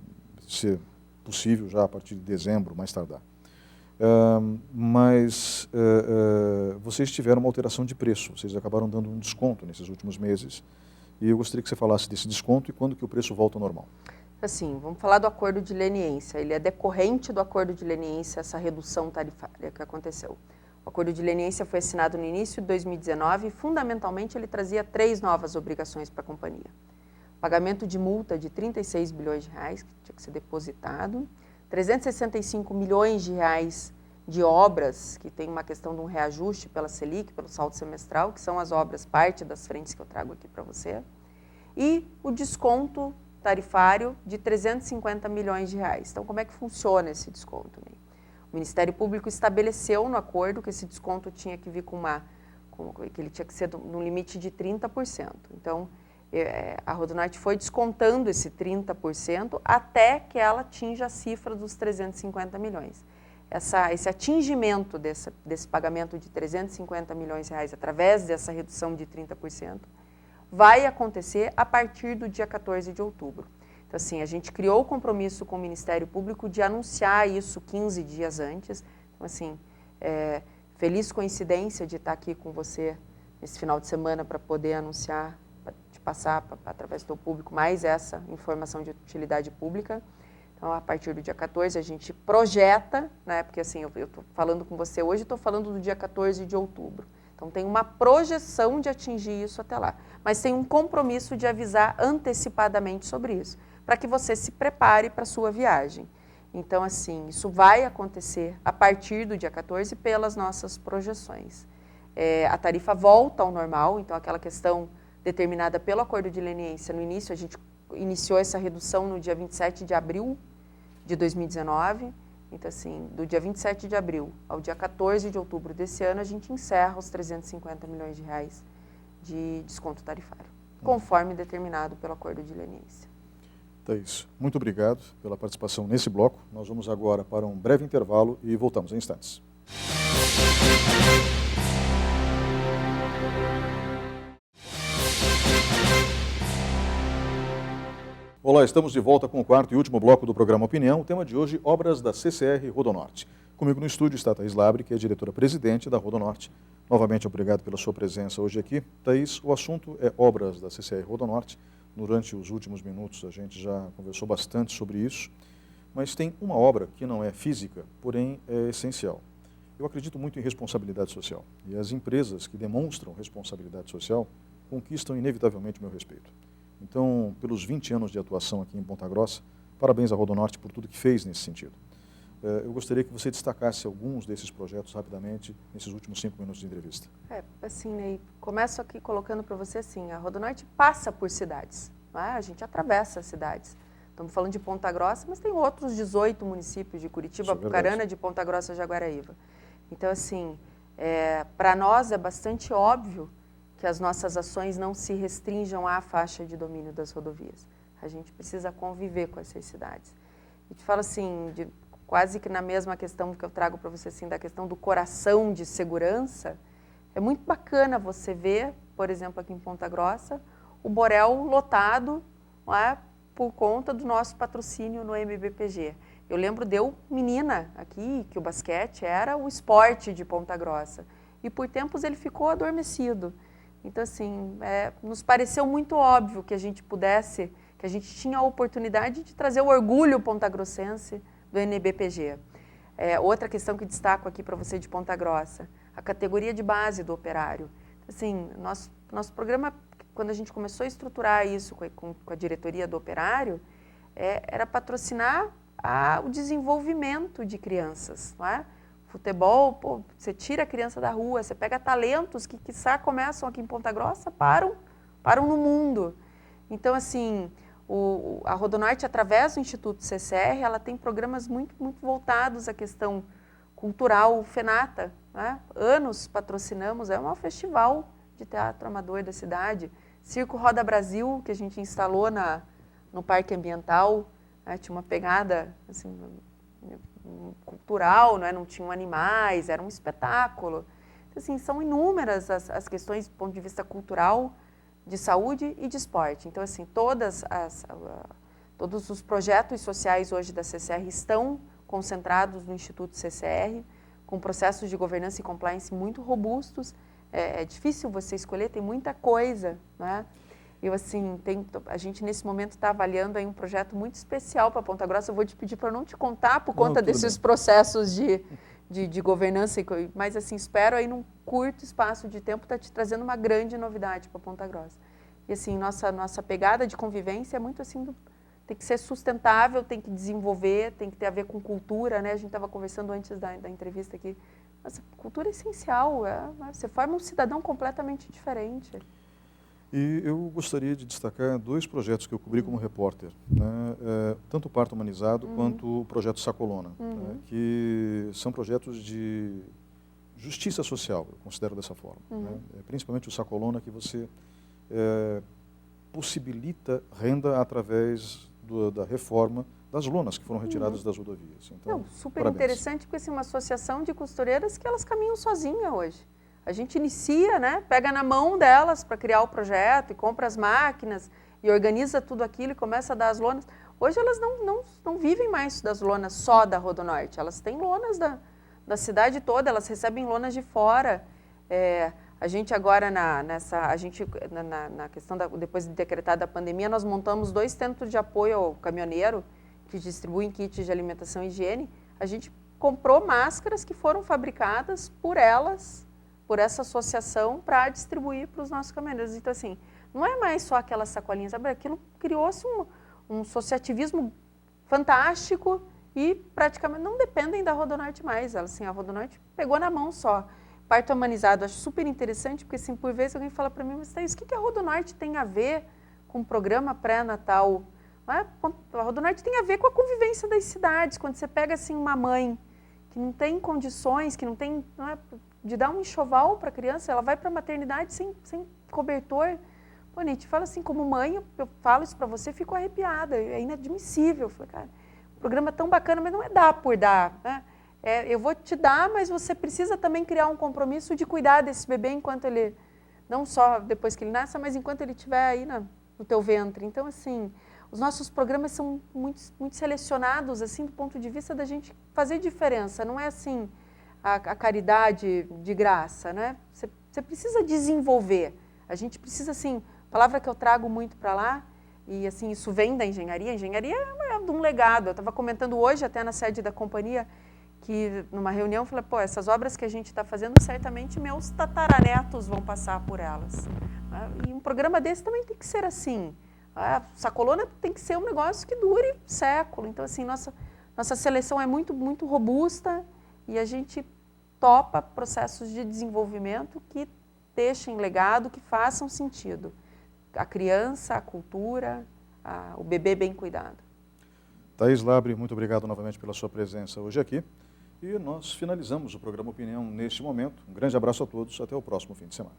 A: ser possível já a partir de dezembro, mais tardar. Mas vocês tiveram uma alteração de preço, vocês acabaram dando um desconto nesses últimos meses, e eu gostaria que você falasse desse desconto e quando que o preço volta ao normal.
B: Assim, vamos falar do acordo de leniência. Ele é decorrente do acordo de leniência, essa redução tarifária que aconteceu. O acordo de leniência foi assinado no início de 2019 e, fundamentalmente, ele trazia 3 novas obrigações para a companhia. Pagamento de multa de 36 bilhões de reais, que tinha que ser depositado, 365 milhões de reais de obras, que tem uma questão de um reajuste pela Selic, pelo saldo semestral, que são as obras, parte das frentes que eu trago aqui para você, e o desconto tarifário de 350 milhões de reais. Então, como é que funciona esse desconto, Ney? O Ministério Público estabeleceu no acordo que esse desconto tinha que vir que ele tinha que ser no limite de 30%. Então, a RodoNorte foi descontando esse 30% até que ela atinja a cifra dos 350 milhões. Esse atingimento desse pagamento de 350 milhões de reais através dessa redução de 30% vai acontecer a partir do dia 14 de outubro. Então, assim, a gente criou o compromisso com o Ministério Público de anunciar isso 15 dias antes. Então, assim, feliz coincidência de estar aqui com você nesse final de semana para poder anunciar, para te passar através do teu público mais essa informação de utilidade pública. Então, a partir do dia 14, a gente projeta, né, porque assim, eu estou falando com você hoje, estou falando do dia 14 de outubro. Então, tem uma projeção de atingir isso até lá. Mas tem um compromisso de avisar antecipadamente sobre isso, para que você se prepare para a sua viagem. Então, assim, isso vai acontecer a partir do dia 14 pelas nossas projeções. A tarifa volta ao normal, então aquela questão determinada pelo acordo de leniência, no início a gente iniciou essa redução no dia 27 de abril de 2019, então assim, do dia 27 de abril ao dia 14 de outubro desse ano, a gente encerra os 350 milhões de reais de desconto tarifário, conforme determinado pelo acordo de leniência.
A: Thaís, muito obrigado pela participação nesse bloco. Nós vamos agora para um breve intervalo e voltamos em instantes. Olá, estamos de volta com o quarto e último bloco do programa Opinião. O tema de hoje, obras da CCR RodoNorte. Comigo no estúdio está a Thaís Labre, que é diretora-presidente da RodoNorte. Novamente, obrigado pela sua presença hoje aqui. Thaís, o assunto é obras da CCR RodoNorte. Durante os últimos minutos a gente já conversou bastante sobre isso, mas tem uma obra que não é física, porém é essencial. Eu acredito muito em responsabilidade social e as empresas que demonstram responsabilidade social conquistam inevitavelmente o meu respeito. Então, pelos 20 anos de atuação aqui em Ponta Grossa, parabéns à RodoNorte por tudo que fez nesse sentido. Eu gostaria que você destacasse alguns desses projetos rapidamente nesses últimos 5 minutos de entrevista.
B: Assim, Ney, começo aqui colocando para você assim, a RodoNorte passa por cidades, não é? A gente atravessa as cidades. Estamos falando de Ponta Grossa, mas tem outros 18 municípios de Curitiba, Apucarana, de Ponta Grossa, Jaguaraíva. Então, assim, para nós é bastante óbvio que as nossas ações não se restringam à faixa de domínio das rodovias. A gente precisa conviver com essas cidades. E te falo assim, quase que na mesma questão que eu trago para você, assim, da questão do coração de segurança, é muito bacana você ver, por exemplo, aqui em Ponta Grossa, o Borel lotado, não é, por conta do nosso patrocínio no MBPG. Eu lembro de eu, menina, aqui, que o basquete era o esporte de Ponta Grossa. E por tempos ele ficou adormecido. Então, assim, nos pareceu muito óbvio que a gente tinha a oportunidade de trazer o orgulho pontagrossense do NBPG. Outra questão que destaco aqui para você de Ponta Grossa, a categoria de base do operário. Assim, nosso programa, quando a gente começou a estruturar isso com a diretoria do operário, era patrocinar o desenvolvimento de crianças, não é? Futebol, você tira a criança da rua, você pega talentos que, quiçá, começam aqui em Ponta Grossa, param no mundo. Então, assim, a RodoNorte, através do Instituto CCR, ela tem programas muito, muito voltados à questão cultural, o FENATA, né? Anos patrocinamos, é o maior festival de teatro amador da cidade. Circo Roda Brasil, que a gente instalou no Parque Ambiental, né? Tinha uma pegada, assim, cultural, não tinham animais, era um espetáculo. Então, assim, são inúmeras as questões do ponto de vista cultural, de saúde e de esporte. Então, assim, todos os projetos sociais hoje da CCR estão concentrados no Instituto CCR, com processos de governança e compliance muito robustos. É difícil você escolher, tem muita coisa, né? Eu, assim, a gente nesse momento está avaliando aí um projeto muito especial para Ponta Grossa. Eu vou te pedir para não te contar por conta desses processos de governança, mas assim, espero aí num curto espaço de tempo estar te trazendo uma grande novidade para Ponta Grossa. E assim, nossa pegada de convivência é muito assim, tem que ser sustentável, tem que desenvolver, tem que ter a ver com cultura, né? A gente estava conversando antes da entrevista aqui. Nossa, cultura é essencial, você forma um cidadão completamente diferente.
A: E eu gostaria de destacar 2 projetos que eu cobri como repórter, né? Tanto o Parto Humanizado quanto o projeto Sacolona, né? Que são projetos de justiça social, eu considero dessa forma. Né? Principalmente o Sacolona, que você possibilita renda através da reforma das lonas que foram retiradas das rodovias. Então,
B: não, super
A: parabéns.
B: interessante, porque assim, uma associação de costureiras que elas caminham sozinhas hoje. A gente inicia, né, pega na mão delas para criar o projeto e compra as máquinas e organiza tudo aquilo e começa a dar as lonas. Hoje elas não vivem mais das lonas só da Rodonorte, elas têm lonas da cidade toda, elas recebem lonas de fora. A gente agora, na questão depois de decretada a pandemia, nós montamos 2 centros de apoio ao caminhoneiro, que distribuem kits de alimentação e higiene. A gente comprou máscaras que foram fabricadas por elas, por essa associação, para distribuir para os nossos caminhoneiros. Então, assim, não é mais só aquelas sacolinhas, sabe? Aquilo criou-se um associativismo fantástico e praticamente não dependem da Rodonorte mais. Assim, a Rodonorte pegou na mão só. Parto Humanizado, acho super interessante, porque assim, por vezes alguém fala para mim, mas Thaís, o que a Rodonorte tem a ver com o programa pré-natal? A Rodonorte tem a ver com a convivência das cidades. Quando você pega assim, uma mãe que não tem condições, que não tem de dar um enxoval para a criança, ela vai para a maternidade sem cobertor. Pô, a gente fala assim, como mãe, eu falo isso para você, fico arrepiada, é inadmissível. Eu falei, cara, o programa é tão bacana, mas não é dar por dar, né? Eu vou te dar, mas você precisa também criar um compromisso de cuidar desse bebê enquanto ele, não só depois que ele nasce, mas enquanto ele estiver aí no teu ventre. Então, assim, os nossos programas são muito, muito selecionados, assim, do ponto de vista da gente fazer diferença. Não é assim, a caridade de graça, né? Você precisa desenvolver. A gente precisa, assim, palavra que eu trago muito para lá, e assim, isso vem da engenharia. A engenharia é de um legado. Eu estava comentando hoje, até na sede da companhia, que numa reunião eu falei, pô, essas obras que a gente está fazendo, certamente meus tataranetos vão passar por elas. E um programa desse também tem que ser assim. A Sacolona tem que ser um negócio que dure século. Então, assim, nossa seleção é muito, muito robusta e a gente topa processos de desenvolvimento que deixem legado, que façam sentido. A criança, a cultura, o bebê bem cuidado.
A: Thaís Labre, muito obrigado novamente pela sua presença hoje aqui. E nós finalizamos o programa Opinião neste momento. Um grande abraço a todos, até o próximo fim de semana.